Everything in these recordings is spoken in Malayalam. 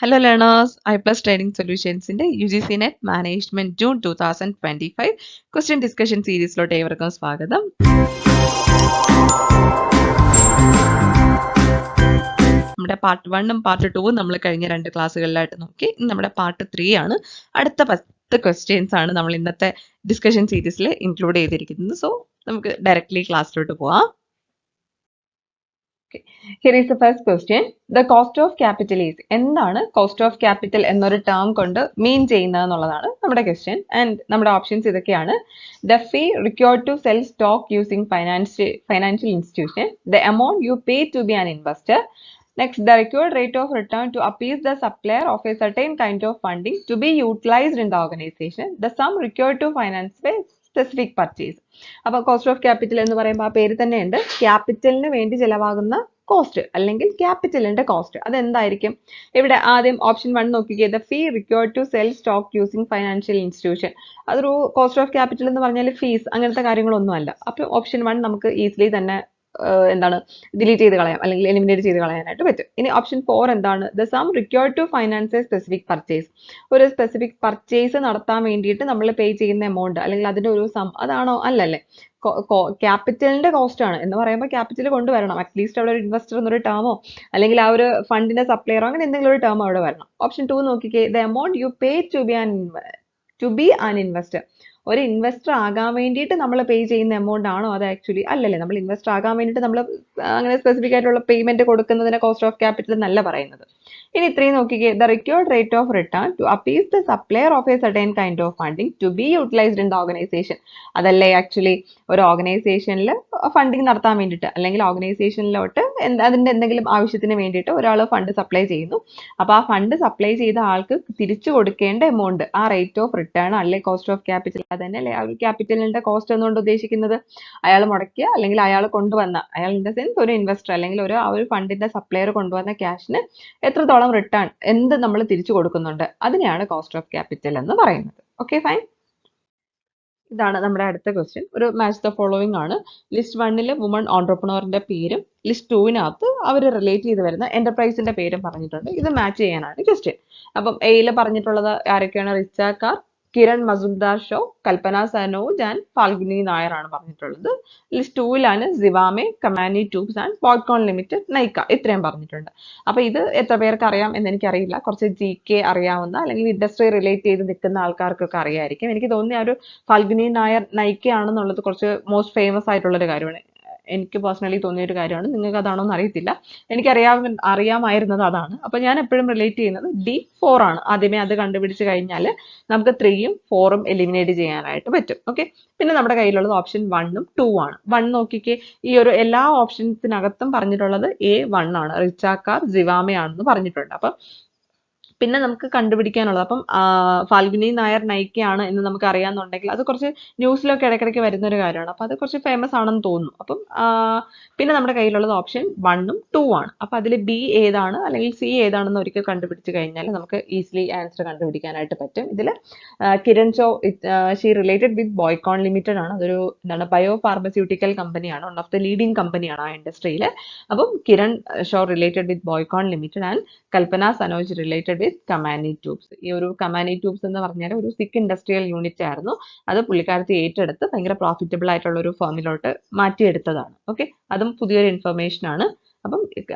Hello learners, iPlus Trading Solutions in the UGC Net Management June 2025 Question Discussion Series ലോട്ട് ഏവർക്കും സ്വാഗതം. നമ്മുടെ പാർട്ട് 1ഉം പാർട്ട് 2ഉം നമ്മൾ കഴിഞ്ഞ രണ്ട് ക്ലാസ്സുകളിലായിട്ട് നോക്കി. നമ്മുടെ പാർട്ട് 3 ആണ്. അടുത്ത 10 ക്വസ്റ്റ്യൻസ് ആണ് നമ്മൾ ഇന്നത്തെ ഡിസ്കഷൻ സീരീസിൽ ഇൻക്ലൂഡ് ചെയ്തിരിക്കുന്നത്. സോ നമുക്ക് ഡയറക്റ്റ്ലി ക്ലാസ്സിലോട്ട് പോവാം. Okay. Here is the first question. The cost of capital is എന്താണ് cost of capital എന്നൊരു ടേം കൊണ്ട് മീൻ ചെയ്യുന്നത് എന്നുള്ളതാണ് നമ്മുടെ ക്വസ്റ്റ്യൻ. ആൻഡ് നമ്മുടെ ഓപ്ഷൻസ് ഇതൊക്കെയാണ്. The fee required to sell stock using financial institution, the amount you pay to be an investor. Next, the required rate of return to appease the supplier of a certain kind of funding to be utilized in the organization, the sum required to finance a specific purchase. അപ്പോൾ കോസ്റ്റ് ഓഫ് ക്യാപിറ്റൽ എന്ന് പറയുമ്പോൾ ആ പേര് തന്നെയുണ്ട്, ക്യാപിറ്റലിന് വേണ്ടി ചെലവാകുന്ന കോസ്റ്റ് അല്ലെങ്കിൽ ക്യാപിറ്റലിന്റെ കോസ്റ്റ് അതെന്തായിരിക്കും. ഇവിടെ ആദ്യം ഓപ്ഷൻ 1 നോക്കിക്കേ, the fee required to sell stock using financial institution. അതൊരു കോസ്റ്റ് ഓഫ് ക്യാപിറ്റൽ എന്ന് പറഞ്ഞാൽ ഫീസ് അങ്ങനത്തെ കാര്യങ്ങളൊന്നും അല്ല. അപ്പോൾ ഓപ്ഷൻ 1 നമുക്ക് ഈസിലി തന്നെ എന്താണ് ഡിലീറ്റ് ചെയ്ത് കളയാം അല്ലെങ്കിൽ എലിമിനേറ്റ് ചെയ്ത് കളയാനായിട്ട് പറ്റും. ഇനി ഓപ്ഷൻ 4 എന്താണ്, the sum required to finance a specific purchase. ഒരു സ്പെസിഫിക് പർച്ചേസ് നടത്താൻ വേണ്ടിയിട്ട് നമ്മൾ പേ ചെയ്യുന്ന എമൗണ്ട് അല്ലെങ്കിൽ അതിന്റെ ഒരു സം, അതാണോ? അല്ലല്ലേ. ക്യാപിറ്റലിന്റെ കോസ്റ്റ് ആണ് എന്ന് പറയുമ്പോൾ ക്യാപിറ്റൽ കൊണ്ടുവരണം. അറ്റ്ലീസ്റ്റ് അവിടെ ഒരു ഇൻവെസ്റ്റർ എന്നൊരു ടേമോ അല്ലെങ്കിൽ ആ ഒരു ഫണ്ടിന്റെ സപ്ലയറോ അങ്ങനെ എന്തെങ്കിലും ഒരു ടേം അവിടെ വരണം. ഓപ്ഷൻ 2 നോക്കിക്കേ, the amount you pay to be an investor. ഒരു ഇൻവെസ്റ്റർ ആകാൻ വേണ്ടിയിട്ട് നമ്മൾ പേ ചെയ്യുന്ന എമൗണ്ട് ആണോ അത് ആക്ച്വലി? അല്ലല്ലേ. നമ്മൾ ഇൻവെസ്റ്റർ ആകാൻ വേണ്ടിയിട്ട് നമ്മൾ അങ്ങനെ സ്പെസിഫിക് ആയിട്ടുള്ള പേയ്മെന്റ് കൊടുക്കുന്നതിനെ കോസ്റ്റ് ഓഫ് ക്യാപിറ്റൽ എന്നല്ല പറയുന്നത്. ഇനി ഇത്രയും നോക്കിക്കേ, the required rate of return to appease the supplier of a certain kind of funding to be utilised in the organisation. അതല്ലേ ആക്ച്വലി ഒരു ഓർഗനൈസേഷനിൽ ഫണ്ടിങ് നടത്താൻ വേണ്ടിയിട്ട് അല്ലെങ്കിൽ ഓർഗനൈസേഷനിലോട്ട് അതിന്റെ എന്തെങ്കിലും ആവശ്യത്തിന് വേണ്ടിയിട്ട് ഒരാൾ ഫണ്ട് സപ്ലൈ ചെയ്യുന്നു. അപ്പോൾ ആ ഫണ്ട് സപ്ലൈ ചെയ്ത ആൾക്ക് തിരിച്ചു കൊടുക്കേണ്ട എമൗണ്ട്, ആ റേറ്റ് ഓഫ് റിട്ടേൺ അല്ലെ കോസ്റ്റ് ഓഫ് ക്യാപിറ്റൽ. അതന്നെ അല്ലേ ആ ഒരു ക്യാപിറ്റലിന്റെ കോസ്റ്റ് എന്നുകൊണ്ട് ഉദ്ദേശിക്കുന്നത്. അയാൾ മുടക്കിയ അല്ലെങ്കിൽ അയാൾ കൊണ്ടുവന്ന, അയാൾ ഇൻ ദ സെൻസ് ഒരു ഇൻവെസ്റ്റർ അല്ലെങ്കിൽ ആ ഒരു ഫണ്ടിന്റെ സപ്ലയർ കൊണ്ടുവന്ന ക്യാഷിന് എത്രത്തോളം റിട്ടേൺ എന്ത് നമ്മൾ തിരിച്ചു കൊടുക്കുന്നുണ്ട്, അതിനെയാണ് കോസ്റ്റ് ഓഫ് ക്യാപിറ്റൽ എന്ന് പറയുന്നത്. Okay fine. ഇതാണ് നമ്മുടെ അടുത്ത ക്വസ്റ്റ്യൻ. ഒരു മാച്ച് ദ ഫോളോവിങ് ആണ്. ലിസ്റ്റ് 1 വുമൺ ഓൺട്രപ്രണറിന്റെ പേരും ലിസ്റ്റ് 2 അവർ റിലേറ്റ് ചെയ്ത് വരുന്ന എന്റർപ്രൈസിന്റെ പേരും പറഞ്ഞിട്ടുണ്ട്. ഇത് മാച്ച് ചെയ്യാനാണ് ക്വസ്റ്റ്യൻ. അപ്പം എയിൽ പറഞ്ഞിട്ടുള്ളത് ആരൊക്കെയാണ്? റിച്ച കാർ, കിരൺ മസുംദാർ ഷോ, കൽപ്പന സനോജ് ആൻഡ് ഫാൽഗുനി നായർ ആണ് പറഞ്ഞിട്ടുള്ളത്. List 2 Zivame, Kamani Tubes and Popcorn Limited, Nykaa, ഇത്രയും പറഞ്ഞിട്ടുണ്ട്. അപ്പൊ ഇത് എത്ര പേർക്ക് അറിയാം എന്ന് എനിക്കറിയില്ല. കുറച്ച് GK അറിയാവുന്ന അല്ലെങ്കിൽ ഇൻഡസ്ട്രി റിലേറ്റ് ചെയ്ത് നിൽക്കുന്ന ആൾക്കാർക്കൊക്കെ അറിയായിരിക്കും. എനിക്ക് തോന്നിയ ഒരു ഫാൽഗുനി നായർ നൈക്ക ആണെന്നുള്ളത് കുറച്ച് മോസ്റ്റ് ഫേമസ് ആയിട്ടുള്ളൊരു കാര്യമാണ്. എനിക്ക് പേഴ്സണലി തോന്നിയ ഒരു കാര്യമാണ്. നിങ്ങൾക്ക് അതാണോ എന്ന് അറിയത്തില്ല. അറിയാമായിരുന്നത് അതാണ്. അപ്പൊ ഞാൻ എപ്പോഴും റിലേറ്റ് ചെയ്യുന്നത് D4 ആണ്. ആദ്യമേ അത് കണ്ടുപിടിച്ച് കഴിഞ്ഞാൽ നമുക്ക് 3ഉം 4ഉം എലിമിനേറ്റ് ചെയ്യാനായിട്ട് പറ്റും. ഓക്കെ. പിന്നെ നമ്മുടെ കയ്യിലുള്ളത് ഓപ്ഷൻ 1ഉം 2 ആണ്. 1 നോക്കിക്കേ, ഈ ഒരു എല്ലാ ഓപ്ഷൻസിനകത്തും പറഞ്ഞിട്ടുള്ളത് A1 ആണ്. റിച്ചാക്കാർ സിവാമയാണെന്ന് പറഞ്ഞിട്ടുണ്ട്. അപ്പൊ പിന്നെ നമുക്ക് കണ്ടുപിടിക്കാനുള്ളത്, അപ്പം ഫാൽഗുനി നായർ നൈക്കയാണ് എന്ന് നമുക്ക് അറിയാമെന്നുണ്ടെങ്കിൽ അത് കുറച്ച് ന്യൂസിലൊക്കെ ഇടയ്ക്കിടയ്ക്ക് വരുന്ന ഒരു കാര്യമാണ്. അപ്പം അത് കുറച്ച് ഫേമസ് ആണെന്ന് തോന്നുന്നു. അപ്പം പിന്നെ നമ്മുടെ കയ്യിലുള്ളത് ഓപ്ഷൻ 1ഉം 2 ആണ്. അപ്പം അതിൽ B ഏതാണ് അല്ലെങ്കിൽ C ഏതാണെന്ന് ഒരിക്കൽ കണ്ടുപിടിച്ച് കഴിഞ്ഞാൽ നമുക്ക് ഈസിലി ആൻസർ കണ്ടുപിടിക്കാനായിട്ട് പറ്റും. ഇതിൽ Kiran Shaw, she related with Biocon limited ആണ്. അതൊരു എന്താണ് ബയോ ഫാർമസ്യൂട്ടിക്കൽ കമ്പനിയാണ്. വൺ ഓഫ് ദ ലീഡിങ് കമ്പനിയാണ് ആ ഇൻഡസ്ട്രിയിൽ. അപ്പം Kiran Shaw related with Biocon limited and Kalpana Saroj related with Kamani Tubes. ഈ ഒരു കമാനി ട്യൂബ്സ് എന്ന് പറഞ്ഞാൽ ഒരു സിക്ക് ഇൻഡസ്ട്രിയൽ യൂണിറ്റ് ആയിരുന്നു. അത് പുള്ളിക്കാരത്തി ഏറ്റെടുത്ത് ഭയങ്കര പ്രോഫിറ്റബിൾ ആയിട്ടുള്ള ഒരു ഫേമിലോട്ട് മാറ്റിയെടുത്തതാണ്. ഓക്കെ, അതും പുതിയൊരു ഇൻഫർമേഷൻ ആണ്. അപ്പം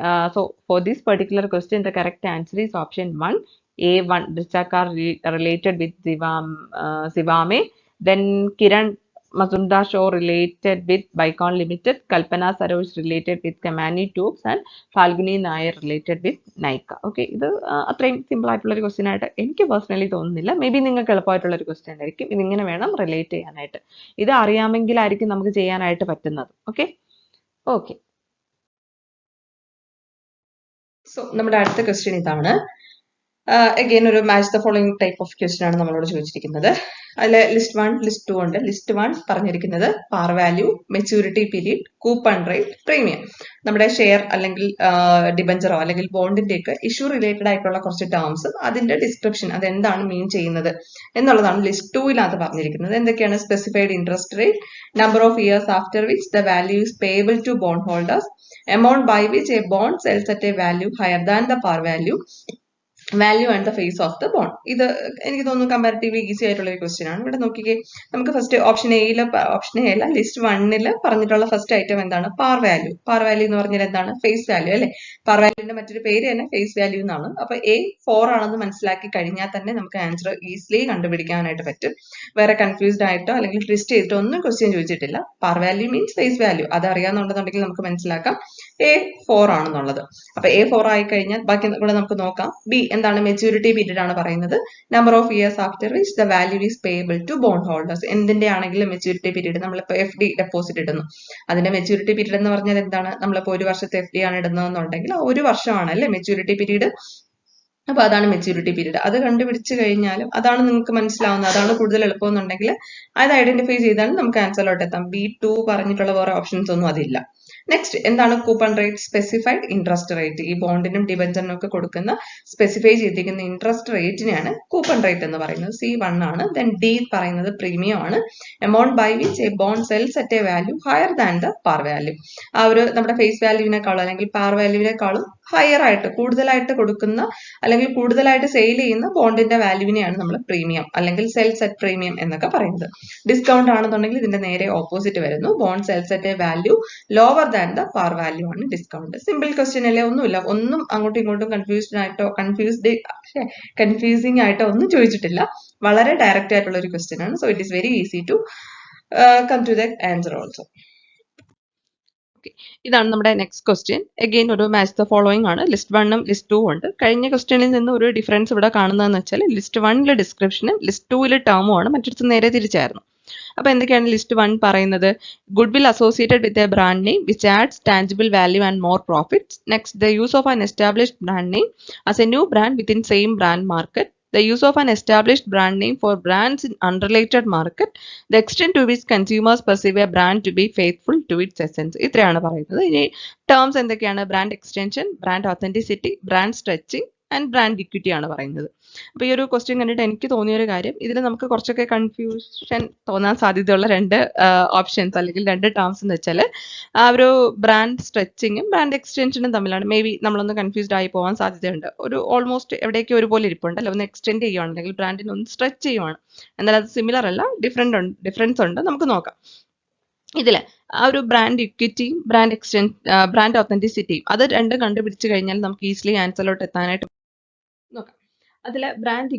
so four this particular question the correct answer is option 1, A1, റിച്ചാക്കാർ related with സിവാമെ, then Kiran Mazumdar Show related with Bicon Limited, Kalpana Saroj related with Kamani Tubes and Falguni Nair related with Nika. Okay, ഇത് അത്രയും സിമ്പിൾ ആയിട്ടുള്ള ഒരു ക്വസ്റ്റ്യൻ ആയിട്ട് എനിക്ക് പേഴ്സണലി തോന്നുന്നില്ല. മേ ബി നിങ്ങൾക്ക് എളുപ്പമായിട്ടുള്ള ഒരു ക്വസ്റ്റ്യൻ ആയിരിക്കും. ഇതിങ്ങനെ വേണം റിലേറ്റ് ചെയ്യാനായിട്ട്. ഇത് അറിയാമെങ്കിലായിരിക്കും നമുക്ക് ചെയ്യാനായിട്ട് പറ്റുന്നത്. Okay okay. സോ നമ്മുടെ അടുത്ത ക്വസ്റ്റ്യൻ ഇതാണ്. അഗെയിൻ ഒരു match the following type of question ആണ് നമ്മളോട് ചോദിച്ചിരിക്കുന്നത്. അതിൽ ലിസ്റ്റ് 1, ലിസ്റ്റ് 2 ഉണ്ട്. ലിസ്റ്റ് 1 പറഞ്ഞിരിക്കുന്നത് par value, maturity period, coupon rate, premium. നമ്മുടെ ഷെയർ അല്ലെങ്കിൽ ഡിബഞ്ചറോ അല്ലെങ്കിൽ ബോണ്ടിന്റെയൊക്കെ ഇഷ്യൂ റിലേറ്റഡ് ആയിട്ടുള്ള കുറച്ച് ടേംസും അതിന്റെ ഡിസ്ക്രിപ്ഷൻ അത് എന്താണ് മീൻ ചെയ്യുന്നത് എന്നുള്ളതാണ് ലിസ്റ്റ് 2 പറഞ്ഞിരിക്കുന്നത്. എന്തൊക്കെയാണ്? Specified interest rate, number of years after which the value is payable to bond holders, amount by which a bond sells at a value higher than the par value, value and the face of the bond. ഇത് എനിക്ക് തോന്നുന്നു കമ്പാരിറ്റീവ്ലി ഈസി ആയിട്ടുള്ള ഒരു ക്വസ്റ്റ്യൻ ആണ്. ഇവിടെ നോക്കിക്കേ, നമുക്ക് ഫസ്റ്റ് ഓപ്ഷൻ എ അല്ല ലിസ്റ്റ് 1 പറഞ്ഞിട്ടുള്ള ഫസ്റ്റ് ഐറ്റം എന്താണ്? Par value. പാർ വാല്യൂ എന്ന് പറഞ്ഞാൽ എന്താണ്? ഫേസ് വാല്യൂ അല്ലെ? പാർ വാല്യൂവിന്റെ മറ്റൊരു പേര് തന്നെ ഫേസ് വാല്യൂ എന്നാണ്. അപ്പൊ A 4 ആണെന്ന് മനസ്സിലാക്കി കഴിഞ്ഞാൽ തന്നെ നമുക്ക് ആൻസർ ഈസിലി കണ്ടുപിടിക്കാനായിട്ട് പറ്റും. വേറെ കൺഫ്യൂസ്ഡ് ആയിട്ടോ അല്ലെങ്കിൽ ട്വിസ്റ്റ് ചെയ്തിട്ടോ ഒന്നും ക്വസ്റ്റ്യൻ ചോദിച്ചിട്ടില്ല. Par value means face value. അത് അറിയാന്നുണ്ടെന്നുണ്ടെങ്കിൽ നമുക്ക് മനസ്സിലാക്കാം A 4 ആണെന്നുള്ളത്. അപ്പൊ A 4 ആയി കഴിഞ്ഞാൽ ബാക്കി കൂടെ നമുക്ക് നോക്കാം. B എന്താണ്? മെച്യൂരിറ്റി പീരീഡ് ആണ് പറയുന്നത്. Number of years after which the value is payable to bond holders. എന്തിന്റെ ആണെങ്കിലും മെച്യൂരിറ്റി പീരീഡ്, നമ്മളിപ്പോ FD ഡെപ്പോസിറ്റ് ഇടുന്നു, അതിന്റെ മെച്യൂരിറ്റി പീരീഡ് എന്ന് പറഞ്ഞാൽ എന്താണ്? നമ്മളിപ്പോ 1 വർഷത്തെ FD ആണ് ഇടുന്നതെന്നുണ്ടെങ്കിൽ 1 വർഷമാണ് അല്ലെ മെച്യൂരിറ്റി പീരീഡ്. അപ്പൊ അതാണ് മെച്യൂരിറ്റി പീരീഡ്. അത് കണ്ടുപിടിച്ച് കഴിഞ്ഞാലും അതാണ് നിങ്ങൾക്ക് മനസ്സിലാവുന്നത്, അതാണ് കൂടുതൽ എളുപ്പം എന്നുണ്ടെങ്കിൽ അത് ഐഡന്റിഫൈ ചെയ്താലും നമുക്ക് ആൻസറിലോട്ട് എത്താം. B2 പറഞ്ഞിട്ടുള്ള വേറെ ഓപ്ഷൻസ് ഒന്നും അതില്ല. നെക്സ്റ്റ് എന്താണ്? Coupon rate, specified interest rate. ഈ ബോണ്ടിനും ഡിബഞ്ചറിനും ഒക്കെ കൊടുക്കുന്ന സ്പെസിഫൈ ചെയ്തിരിക്കുന്ന ഇൻട്രസ്റ്റ് റേറ്റിനെയാണ് കൂപ്പൺ റേറ്റ് എന്ന് പറയുന്നത്. C1 ആണ്. ദെൻ D പറയുന്നത് പ്രീമിയം ആണ്. Amount by which a bond sells at a value higher than the par value. ആ ഒരു നമ്മുടെ ഫേസ് വാല്യൂവിനേക്കാളും അല്ലെങ്കിൽ പാർ വാല്യൂവിനേക്കാളും ഹയർ ആയിട്ട് കൂടുതലായിട്ട് കൊടുക്കുന്ന അല്ലെങ്കിൽ കൂടുതലായിട്ട് സെയിൽ ചെയ്യുന്ന ബോണ്ടിന്റെ വാല്യൂവിനെയാണ് നമ്മൾ പ്രീമിയം അല്ലെങ്കിൽ സെൽസ് അറ്റ് പ്രീമിയം എന്നൊക്കെ പറയുന്നത്. ഡിസ്കൗണ്ട് ആണെന്നുണ്ടെങ്കിൽ ഇതിന്റെ നേരെ ഓപ്പോസിറ്റ് വരുന്നു. Bond sells at a value lower than the par value ആണ് ഡിസ്കൗണ്ട്. സിമ്പിൾ ക്വസ്റ്റ്യൻ അല്ലേ? ഒന്നുമില്ല, ഒന്നും അങ്ങോട്ടും ഇങ്ങോട്ടും കൺഫ്യൂസിംഗ് ആയിട്ടോ ഒന്നും ചോദിച്ചിട്ടില്ല. വളരെ ഡയറക്റ്റ് ആയിട്ടുള്ള ഒരു ക്വസ്റ്റ്യൻ ആണ്. So it is very easy to come to the answer also. ഇതാണ് നമ്മുടെ നെക്സ്റ്റ് ക്വസ്റ്റ്യൻ. അഗെയിൻ ഒരു മാച്ച് ദ ഫോളോയിങ് ആണ്. ലിസ്റ്റ് 1ഉം ലിസ്റ്റ് 2 ഉണ്ട്. കഴിഞ്ഞ ക്വസ്റ്റ്യനിൽ നിന്ന് ഒരു ഡിഫറൻസ് ഇവിടെ കാണുന്നതെന്ന് വെച്ചാൽ ലിസ്റ്റ് 1 ഡിസ്ക്രിപ്ഷനും ലിസ്റ്റ് 2 ടേമും ആണ്, മറ്റൊരു നേരെ തിരിച്ചായിരുന്നു. അപ്പൊ എന്തൊക്കെയാണ് ലിസ്റ്റ് 1 പറയുന്നത്? Goodwill associated with a brand name which adds tangible value and more profits. Next the use of an established brand name as a new brand within same brand market. The use of an established brand name for brands in unrelated market. The extent to which consumers perceive a brand to be faithful to its essence. ഇത്രയാണ് പറയുന്നത്. ഇനി ടേംസ് എന്തൊക്കെയാണ്? Brand extension, brand authenticity, brand stretching and brand equity ആണ് പറയുന്നത്. അപ്പൊ ഈ ഒരു ക്വസ്റ്റ്യൻ കണ്ടിട്ട് എനിക്ക് തോന്നിയ ഒരു കാര്യം, ഇതിൽ നമുക്ക് കുറച്ചൊക്കെ കൺഫ്യൂഷൻ തോന്നാൻ സാധ്യതയുള്ള രണ്ട് ഓപ്ഷൻസ് അല്ലെങ്കിൽ രണ്ട് ടേംസ് എന്ന് വെച്ചാൽ ആ ഒരു ബ്രാൻഡ് സ്ട്രെച്ചിങ്ങും ബ്രാൻഡ് എക്സ്റ്റൻഷനും തമ്മിലാണ്. മേ ബി നമ്മളൊന്ന് കൺഫ്യൂസ്ഡ് ആയി പോകാൻ സാധ്യതയുണ്ട്. ഒരു ഓൾമോസ്റ്റ് എവിടേക്ക് ഒരുപോലെ ഇരിപ്പുണ്ട് അല്ലെ? ഒന്ന് എക്സ്റ്റെൻഡ് ചെയ്യുവാണ് അല്ലെങ്കിൽ ബ്രാൻഡിനെ ഒന്ന് സ്ട്രെച്ച് ചെയ്യുവാണ്, എന്നാൽ അത് സിമിലർ അല്ല, ഡിഫറൻസ് ഉണ്ട്. നമുക്ക് നോക്കാം. ഇതില് ആ ഒരു ബ്രാൻഡ് ഇക്വിറ്റിയും ബ്രാൻഡ് ഒത്തന്റിസിറ്റിയും അത് രണ്ടും കണ്ടുപിടിച്ചു കഴിഞ്ഞാൽ നമുക്ക് ഈസിലി ആൻസറിലോട്ട് എത്താനായിട്ട് നോക്കാം. അതിൽ ബ്രാൻഡ്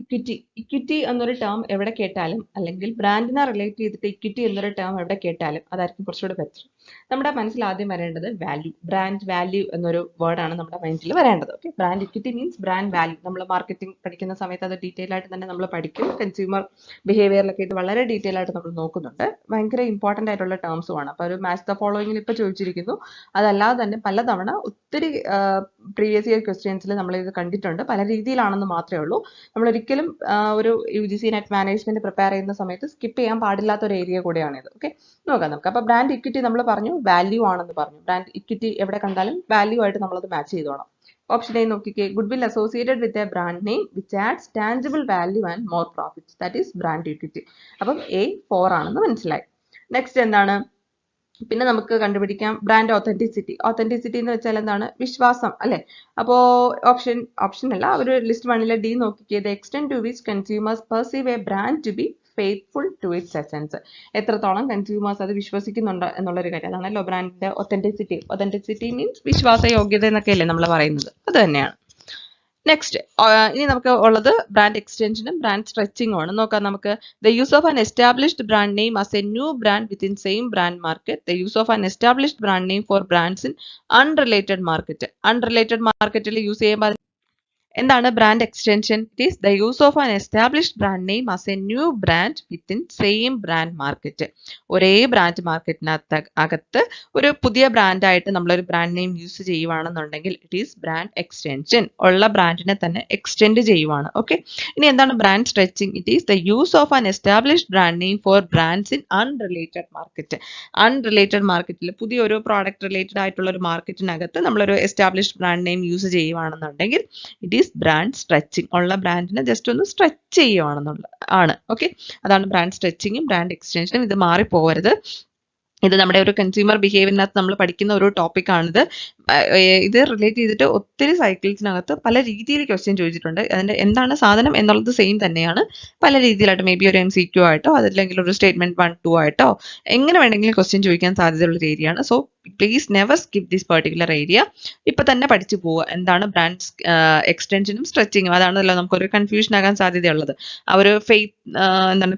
ഇക്വിറ്റി എന്നൊരു ടേം എവിടെ കേട്ടാലും അല്ലെങ്കിൽ ബ്രാൻഡിനെ റിലേറ്റ് ചെയ്തിട്ട് ഇക്വിറ്റി എന്നൊരു ടേം എവിടെ കേട്ടാലും അതായിരിക്കും കുറച്ചുകൂടെ ബെറ്റർ. നമ്മുടെ മനസ്സിൽ ആദ്യം വരേണ്ടത് വാല്യൂ, ബ്രാൻഡ് വാല്യൂ എന്നൊരു വേർഡാണ് നമ്മുടെ മൈൻഡിൽ വരേണ്ടത്. Okay, brand equity means brand value. നമ്മൾ മാർക്കറ്റിംഗ് പഠിക്കുന്ന സമയത്ത് അത് ഡീറ്റെയിൽ ആയിട്ട് തന്നെ നമ്മൾ പഠിക്കും. കൺസ്യൂമർ ബിഹേവിയറിലൊക്കെ ഇത് വളരെ ഡീറ്റെയിൽ ആയിട്ട് നമ്മൾ നോക്കുന്നുണ്ട്. ഭയങ്കര ഇമ്പോർട്ടൻ്റ് ആയിട്ടുള്ള ടേംസുമാണ്. അപ്പോൾ ഒരു മാച്ച് ദ ഫോളോയിങ്ങിൽ ഇപ്പോൾ ചോദിച്ചിരിക്കുന്നു. അതല്ലാതെ തന്നെ പലതവണ ഒത്തിരി പ്രീവിയസ് ഇയർ ക്വസ്റ്റ്യൻസിൽ നമ്മൾ ഇത് കണ്ടിട്ടുണ്ട്. പല രീതിയിലാണെന്ന് മാത്രമേ ഉള്ളൂ. നമ്മൾ ഒരിക്കലും ഒരു UGC നെറ്റ് മാനേജ്മെന്റ് പ്രിപ്പയർ ചെയ്യുന്ന സമയത്ത് സ്കിപ്പ് ചെയ്യാൻ പാടില്ലാത്ത ഒരു ഏരിയ കൂടെയാണിത്. ഓക്കെ, നോക്കാം നമുക്ക്. അപ്പോൾ ബ്രാൻഡ് ഇക്വിറ്റി നമ്മൾ പറഞ്ഞു വാല്യൂ ആണെന്ന് പറഞ്ഞു. ബ്രാൻഡ് ഇക്വിറ്റി എവിടെ കണ്ടാലും വാല്യൂ ആയിട്ട് നമ്മളത് മാച്ച് ചെയ്തോണം. ഓപ്ഷൻ എ നോക്കിക്കേ, goodwill associated with a brand name which adds tangible value and more profits, that is brand equity. അപ്പം A 4 ആണെന്ന് മനസ്സിലായി. നെക്സ്റ്റ് എന്താണ്? പിന്നെ നമുക്ക് കണ്ടുപിടിക്കാം ബ്രാൻഡ് ഒത്തന്റിസിറ്റി എന്ന് വെച്ചാൽ എന്താണ്? വിശ്വാസം അല്ലെ? അപ്പോ ഓപ്ഷൻ അല്ല, ഒരു ലിസ്റ്റ് 1 D നോക്കിക്കേ, the extent to which consumers perceive a brand to be faithful to its essence. എത്രത്തോളം കൺസ്യൂമേഴ്സ് അത് വിശ്വസിക്കുന്നുണ്ടോ എന്നുള്ളൊരു കാര്യം. അതാണല്ലോ ബ്രാൻഡിന്റെ ഒത്തന്റിസിറ്റി മീൻസ് വിശ്വാസയോഗ്യത എന്നൊക്കെയല്ലേ നമ്മൾ പറയുന്നത്, അത് തന്നെയാണ്. നെക്സ്റ്റ് ഇനി നമുക്ക് ഉള്ളത് ബ്രാൻഡ് എക്സ്റ്റൻഷനും ബ്രാൻഡ് സ്ട്രെച്ചിങ്ങും ആണ്. നോക്കാം നമുക്ക്. The use of an established brand name as a new brand within same brand market. The use of an established brand name for brands in unrelated market. Unrelated മാർക്കറ്റിൽ യൂസ് ചെയ്യുമ്പോൾ എന്താണ് brand extension? It is the use of an established brand name as a new brand within same brand market. ഒരേ ബ്രാൻഡ് മാർക്കറ്റിനകത്ത് ഒരു പുതിയ ബ്രാൻഡായിട്ട് നമ്മളൊരു ബ്രാൻഡ് നെയിം യൂസ് ചെയ്യുവാണെന്നുണ്ടെങ്കിൽ ഇറ്റ് ഈസ് ബ്രാൻഡ് എക്സ്റ്റൻഷൻ. ഉള്ള ബ്രാൻഡിനെ തന്നെ എക്സ്റ്റെൻഡ് ചെയ്യുവാണ്. ഓക്കെ, ഇനി എന്താണ് brand stretching? It is the use of an established brand name for brands in unrelated market. Unrelated മാർക്കറ്റിൽ പുതിയൊരു പ്രോഡക്റ്റ് റിലേറ്റഡ് ആയിട്ടുള്ള ഒരു മാർക്കറ്റിനകത്ത് നമ്മളൊരു എസ്റ്റാബ്ലിഷ്ഡ് ബ്രാൻഡ് നെയിം യൂസ് ചെയ്യുവാണെന്നുണ്ടെങ്കിൽ ഇറ്റ് ഈസ് ബ്രാൻഡ് സ്ട്രെച്ചിങ്. ഉള്ള ബ്രാൻഡിനെ ജസ്റ്റ് ഒന്ന് സ്ട്രെച്ച് ചെയ്യുവാണെന്നുള്ള ആണ്. ഓക്കെ, അതാണ് ബ്രാൻഡ് സ്ട്രെച്ചിങ്ങും ബ്രാൻഡ് എക്സ്റ്റൻഷനും. ഇത് മാറിപ്പോകരുത്. ഇത് നമ്മുടെ ഒരു കൺസ്യൂമർ ബിഹേവിയറിനകത്ത് നമ്മൾ പഠിക്കുന്ന ഒരു ടോപ്പിക്കാണിത്. ഇത് റിലേറ്റ് ചെയ്തിട്ട് ഒത്തിരി സൈക്കിൾസിനകത്ത് പല രീതിയിൽ ക്വസ്റ്റ്യൻ ചോദിച്ചിട്ടുണ്ട്. അതിൻ്റെ എന്താണ് സാധനം എന്നുള്ളത് സെയിം തന്നെയാണ്. പല രീതിയിലായിട്ട് മേ ബി ഒരു MCQ ആയിട്ടോ അതല്ലെങ്കിൽ ഒരു സ്റ്റേറ്റ്മെന്റ് 1, 2 ആയിട്ടോ എങ്ങനെ വേണമെങ്കിലും ക്വസ്റ്റ്യൻ ചോദിക്കാൻ സാധ്യതയുള്ള ഒരു ഏരിയയാണ്. So please never skip this particular area. ഇപ്പം തന്നെ പഠിച്ചു പോവുക എന്താണ് ബ്രാൻഡ് എക്സ്റ്റൻഷനും സ്ട്രെച്ചിങ്ങും. അതാണല്ലോ നമുക്കൊരു കൺഫ്യൂഷൻ ആകാൻ സാധ്യതയുള്ളത്. ആ ഒരു എന്താണ്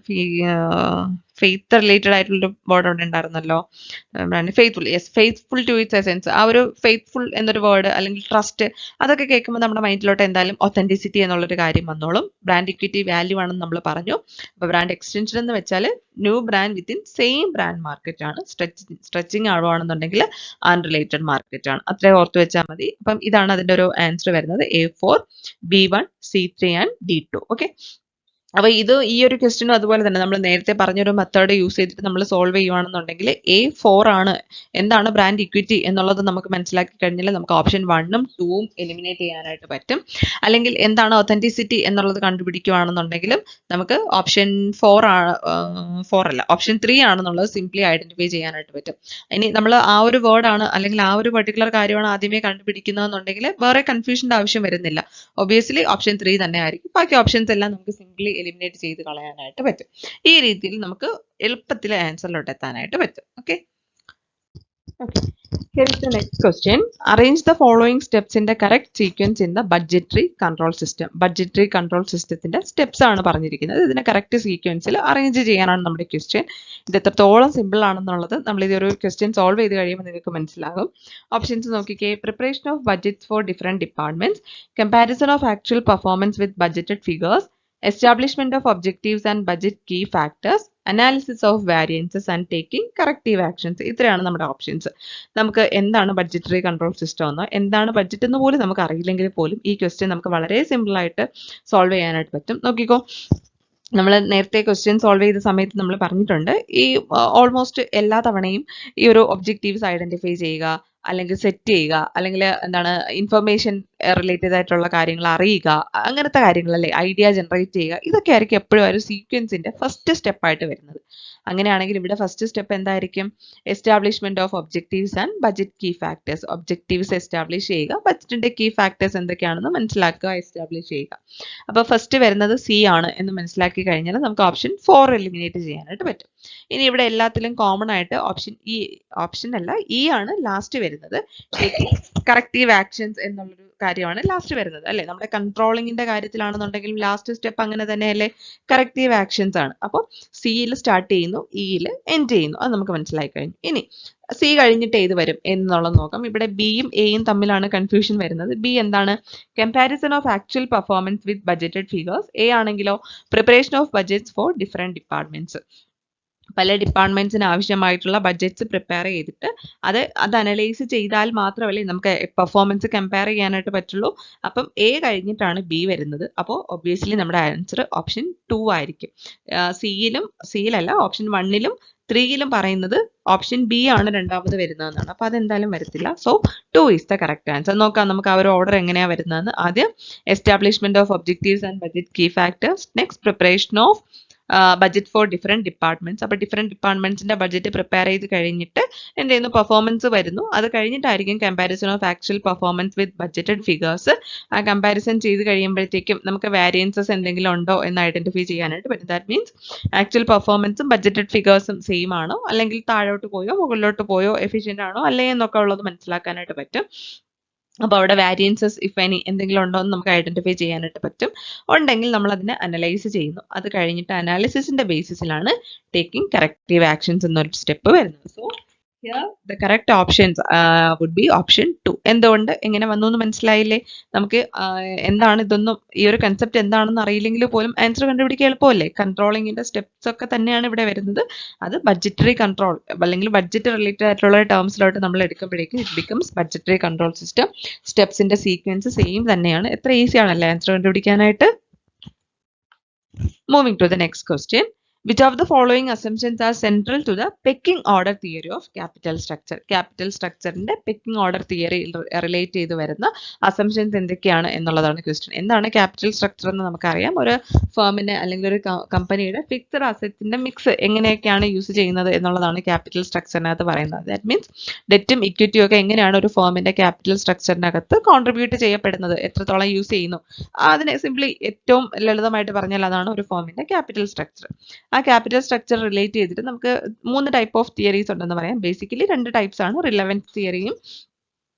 ഫെയ്ത്ത് റിലേറ്റഡ് ആയിട്ടുള്ളൊരു വേർഡ് അവിടെ ഉണ്ടായിരുന്നല്ലോ, faithful. Yes, faithful to its essence. ആ ഒരു ഫെയ്ത്ത്ഫുൾ എന്നൊരു വേർഡ് അല്ലെങ്കിൽ ട്രസ്റ്റ് അതൊക്കെ കേൾക്കുമ്പോൾ നമ്മുടെ മൈൻഡിലോട്ട് എന്തായാലും ഒത്തൻറ്റിസിറ്റി എന്നുള്ളൊരു കാര്യം വന്നോളും. ബ്രാൻഡ് ഇക്വിറ്റി വാല്യൂ ആണെന്ന് നമ്മൾ പറഞ്ഞു. അപ്പോൾ ബ്രാൻഡ് എക്സ്റ്റൻഷൻ എന്ന് വെച്ചാൽ new brand within same brand market ആണ്. സ്ട്രെച്ചിങ് ആവുകയാണെന്നുണ്ടെങ്കിൽ അൺറിലേറ്റഡ് മാർക്കറ്റ് ആണ്. അത്രയും ഓർത്ത് വെച്ചാൽ മതി. അപ്പം ഇതാണ് അതിൻ്റെ ഒരു ആൻസർ വരുന്നത്. A4, B1, C3 and D2. Okay. അപ്പോൾ ഇത് ഈ ഒരു ക്വസ്റ്റ്യനും അതുപോലെ തന്നെ നമ്മൾ നേരത്തെ പറഞ്ഞൊരു മെത്തേഡ് യൂസ് ചെയ്തിട്ട് നമ്മൾ സോൾവ് ചെയ്യുകയാണെന്നുണ്ടെങ്കിൽ A4 ആണ് എന്താണ് ബ്രാൻഡ് ഇക്വിറ്റി എന്നുള്ളത് നമുക്ക് മനസ്സിലാക്കി കഴിഞ്ഞാൽ നമുക്ക് ഓപ്ഷൻ 1ഉം 2ഉം എലിമിനേറ്റ് ചെയ്യാനായിട്ട് പറ്റും. അല്ലെങ്കിൽ എന്താണ് ഒത്തൻറ്റിസിറ്റി എന്നുള്ളത് കണ്ടുപിടിക്കുകയാണെന്നുണ്ടെങ്കിലും നമുക്ക് ഓപ്ഷൻ 4 അല്ല ഓപ്ഷൻ 3 ആണെന്നുള്ളത് സിംപ്ലി ഐഡന്റിഫൈ ചെയ്യാനായിട്ട് പറ്റും. ഇനി നമ്മൾ ആ ഒരു വേർഡാണ് അല്ലെങ്കിൽ ആ ഒരു പെർട്ടിക്കുലർ കാര്യമാണ് ആദ്യമേ കണ്ടുപിടിക്കുന്നതെന്നുണ്ടെങ്കിൽ വേറെ കൺഫ്യൂഷൻ്റെ ആവശ്യം വരുന്നില്ല. ഒബിയസ്ലി ഓപ്ഷൻ 3 തന്നെ ആയിരിക്കും. ബാക്കി ഓപ്ഷൻസ് എല്ലാം നമുക്ക് സിംപ്ലി എലിമിനേറ്റ് ചെയ്ത് കളയാനായിട്ട് പറ്റും. ഈ രീതിയിൽ നമുക്ക് എളുപ്പത്തിൽ ആൻസറിലോട്ട് എത്താനായിട്ട് പറ്റും. Okay. Here is the next question. Arrange the following steps in the correct sequence in the budgetary control system. Budgetary control systemത്തിന്റെ സ്റ്റെപ്സ് ആണ് പറഞ്ഞിരിക്കുന്നത്. ഇതിനെ കറക്റ്റ് സീക്വൻസിൽ അറേഞ്ച് ചെയ്യാനാണ് നമ്മുടെ ക്വസ്റ്റ്യൻ. ഇത് എത്രത്തോളം സിമ്പിൾ ആണെന്നുള്ളത് നമ്മൾ ഇതൊരു ക്വസ്റ്റ്യൻ സോൾവ് ചെയ്ത് കഴിയുമ്പോൾ നിങ്ങൾക്ക് മനസ്സിലാകും. ഓപ്ഷൻസ് നോക്കിക്കേ. Preparation of budgets for different departments, comparison of actual performance with budgeted figures, establishment of objectives and budget key factors, analysis of variances and taking corrective actions. ഇത്രയാണ് നമ്മുടെ ഓപ്ഷൻസ്. നമുക്ക് എന്താണ് ബഡ്ജറ്ററി കൺട്രോൾ സിസ്റ്റം എന്നോ എന്താണ് ബഡ്ജറ്റ് എന്ന് പോലും നമുക്ക് അറിയില്ലെങ്കിൽ പോലും ഈ ക്വസ്റ്റ്യൻ നമുക്ക് വളരെ സിമ്പിൾ ആയിട്ട് സോൾവ് ചെയ്യാനായിട്ട് പറ്റും. നോക്കിക്കോ, നമ്മൾ നേരത്തെ ക്വസ്റ്റ്യൻ സോൾവ് ചെയ്ത സമയത്ത് നമ്മൾ പറഞ്ഞിട്ടുണ്ട് ഈ ഓൾമോസ്റ്റ് എല്ലാ തവണയും ഈ ഒരു ഒബ്ജക്റ്റീവ്സ് ഐഡന്റിഫൈ ചെയ്യുക അല്ലെങ്കിൽ സെറ്റ് ചെയ്യുക അല്ലെങ്കിൽ എന്താണ് ഇൻഫർമേഷൻ റിലേറ്റഡ് ആയിട്ടുള്ള കാര്യങ്ങൾ അറിയുക, അങ്ങനത്തെ കാര്യങ്ങളല്ലേ, ഐഡിയ ജനറേറ്റ് ചെയ്യുക, ഇതൊക്കെ ആയിരിക്കും എപ്പോഴും ഒരു സീക്വൻസിന്റെ ഫസ്റ്റ് സ്റ്റെപ്പായിട്ട് വരുന്നത്. അങ്ങനെയാണെങ്കിൽ ഇവിടെ ഫസ്റ്റ് സ്റ്റെപ്പ് എന്തായിരിക്കും? Establishment of objectives and budget key factors. Objectives establish ചെയ്യുക, ബഡ്ജറ്റിന്റെ കീ ഫാക്ടേഴ്സ് എന്തൊക്കെയാണെന്ന് മനസ്സിലാക്കുക, എസ്റ്റാബ്ലിഷ് ചെയ്യുക. അപ്പോൾ ഫസ്റ്റ് വരുന്നത് C ആണ് എന്ന് മനസ്സിലാക്കി കഴിഞ്ഞാൽ നമുക്ക് ഓപ്ഷൻ 4 എലിമിനേറ്റ് ചെയ്യാനായിട്ട് പറ്റും. ഇനി ഇവിടെ എല്ലാത്തിലും കോമൺ ആയിട്ട് ഓപ്ഷൻ അല്ല E ആണ് ലാസ്റ്റ് വരുന്നത്. കറക്റ്റീവ് ആക്ഷൻസ് എന്നുള്ളൊരു കാര്യമാണ് ലാസ്റ്റ് വരുന്നത് അല്ലേ. നമ്മുടെ കൺട്രോളിങ്ങിന്റെ കാര്യത്തിലാണെന്നുണ്ടെങ്കിലും ലാസ്റ്റ് സ്റ്റെപ്പ് അങ്ങനെ തന്നെയല്ലേ, കറക്റ്റീവ് ആക്ഷൻസ് ആണ്. അപ്പോൾ സിയിൽ സ്റ്റാർട്ട് ചെയ്യുന്നു, ഇയിൽ എൻഡ് ചെയ്യുന്നു. അത് നമുക്ക് മനസ്സിലായി കഴിഞ്ഞു. ഇനി C കഴിഞ്ഞിട്ട് ഏത് വരും എന്നുള്ളത് നോക്കാം. ഇവിടെ Bയും Aയും തമ്മിലാണ് കൺഫ്യൂഷൻ വരുന്നത്. B എന്താണ്? Comparison of actual performance with budgeted figures. A ആണെങ്കിലോ preparation of budgets for different departments. പല ഡിപ്പാർട്ട്മെന്റ്സിന് ആവശ്യമായിട്ടുള്ള ബഡ്ജറ്റ്സ് പ്രിപ്പയർ ചെയ്തിട്ട് അത് അനലൈസ് ചെയ്താൽ മാത്രമല്ലേ നമുക്ക് പെർഫോമൻസ് കമ്പയർ ചെയ്യാനായിട്ട് പറ്റുള്ളൂ. അപ്പം A കഴിഞ്ഞിട്ടാണ് B വരുന്നത്. അപ്പോൾ ഒബ്വിയസ്ലി നമ്മുടെ ആൻസർ ഓപ്ഷൻ 2 ആയിരിക്കും. സിയിലല്ല ഓപ്ഷൻ 1ലും 3യിലും പറയുന്നത് ഓപ്ഷൻ B ആണ് രണ്ടാമത് വരുന്നതെന്നാണ്. അപ്പോൾ അതെന്തായാലും വരത്തില്ല. So 2 is the correct answer. നോക്കാം നമുക്ക് ആ ഒരു ഓർഡർ എങ്ങനെയാണ് വരുന്നതെന്ന്. ആദ്യം establishment of objectives and budget key factors, next preparation of budget for different departments. അപ്പോൾ ഡിഫറെന്റ് ഡിപ്പാർട്ട്മെന്റ്സിന്റെ ബഡ്ജറ്റ് പ്രിപ്പയർ ചെയ്ത് കഴിഞ്ഞിട്ട് എന്ത് ചെയ്യുന്നു, പെർഫോമൻസ് വരുന്നു. അത് കഴിഞ്ഞിട്ടായിരിക്കും comparison of actual performance with budgeted figures. ആ കമ്പാരിസൺ ചെയ്ത് കഴിയുമ്പോഴത്തേക്കും നമുക്ക് വാരിയൻസസ് എന്തെങ്കിലും ഉണ്ടോ എന്ന് ഐഡന്റിഫൈ ചെയ്യാനായിട്ട് പറ്റും. ദാറ്റ് മീൻസ് ആക്ച്വൽ പെർഫോമൻസും ബഡ്ജറ്റഡ് ഫിഗേഴ്സും സെയിം ആണോ, അല്ലെങ്കിൽ താഴോട്ട് പോയോ മുകളിലോട്ട് പോയോ, എഫിഷ്യന്റ് ആണോ അല്ലേ എന്നൊക്കെ ഉള്ളത് മനസ്സിലാക്കാനായിട്ട് പറ്റും. അപ്പോൾ അവിടെ വാരിയൻസസ് ഇഫ് എനി എന്തെങ്കിലും ഉണ്ടോ എന്ന് നമുക്ക് ഐഡന്റിഫൈ ചെയ്യാനായിട്ട് പറ്റും. ഉണ്ടെങ്കിൽ നമ്മൾ അതിനെ അനലൈസ് ചെയ്യുന്നു. അത് കഴിഞ്ഞിട്ട് അനാലിസിസിന്റെ ബേസിസിലാണ് ടേക്കിംഗ് കറക്റ്റീവ് ആക്ഷൻസ് എന്നൊരു സ്റ്റെപ്പ് വരുന്നത്. So here the correct options would be option 2. എന്തുകൊണ്ട് എങ്ങനെ വന്നു എന്ന് മനസ്സിലായില്ലേ? നമുക്ക് എന്താണ് ഇതൊന്നും ഈ ഒരു കൺസെപ്റ്റ് എന്താണെന്ന് അറിയില്ലെങ്കിൽ പോലും ആൻസർ കണ്ടുപിടിക്കാൻ എളുപ്പമല്ലേ. കൺട്രോളിങ്ങിന്റെ സ്റ്റെപ്സ് ഒക്കെ തന്നെയാണ് ഇവിടെ വരുന്നത്. അത് ബഡ്ജറ്ററി കൺട്രോൾ അല്ലെങ്കിൽ ബഡ്ജറ്റ് റിലേറ്റഡ് ആയിട്ടുള്ള ടേംസിലോട്ട് നമ്മൾ എടുക്കുമ്പോഴേക്കും it becomes budgetary control system. സ്റ്റെപ്സിന്റെ സീക്വൻസ് സെയിം തന്നെയാണ്. എത്ര ഈസി ആണല്ലേ ആൻസർ കണ്ടുപിടിക്കാനായിട്ട്. Moving to the next question. Which of the following assumptions are central to the pecking order theory of capital structure? Capital structure ന്റെ pecking order theory relate ചെയ്ത് വരുന്ന assumptions എന്തൊക്കെയാണ് എന്നുള്ളതാണ് ക്വസ്റ്റ്യൻ. എന്താണ് ക്യാപിറ്റൽ സ്ട്രക്ചർ എന്ന് നമുക്കറിയാം. ഒരു ഫേമിനെ അല്ലെങ്കിൽ ഒരു കമ്പനിയുടെ ഫിക്സഡ് അസറ്റ്സിന്റെ മിക്സ് എങ്ങനെയൊക്കെയാണ് യൂസ് ചെയ്യുന്നത് എന്നുള്ളതാണ് ക്യാപിറ്റൽ സ്ട്രക്ചറിനകത്ത് പറയുന്നത്. ദാറ്റ് മീൻസ് ഡെറ്റും ഇക്വിറ്റിയും ഒക്കെ എങ്ങനെയാണ് ഒരു ഫേമിന്റെ ക്യാപിറ്റൽ സ്ട്രക്ചറിനകത്ത് കോൺട്രിബ്യൂട്ട് ചെയ്യപ്പെടുന്നത്, എത്രത്തോളം യൂസ് ചെയ്യുന്നു, അതിനെ സിംപ്ലി ഏറ്റവും ലളിതമായിട്ട് പറഞ്ഞാൽ അതാണ് ഒരു ഫേമിന്റെ ക്യാപിറ്റൽ സ്ട്രക്ചർ. ആ ക്യാപിറ്റൽ സ്ട്രക്ചർ റിലേറ്റ് ചെയ്തിട്ട് നമുക്ക് 3 ടൈപ്പ് ഓഫ് തിയറീസ് ഉണ്ടെന്ന് പറയാം. ബേസിക്കലി 2 ടൈപ്സ് ആണ്, റിലവൻസ് തിയറിയും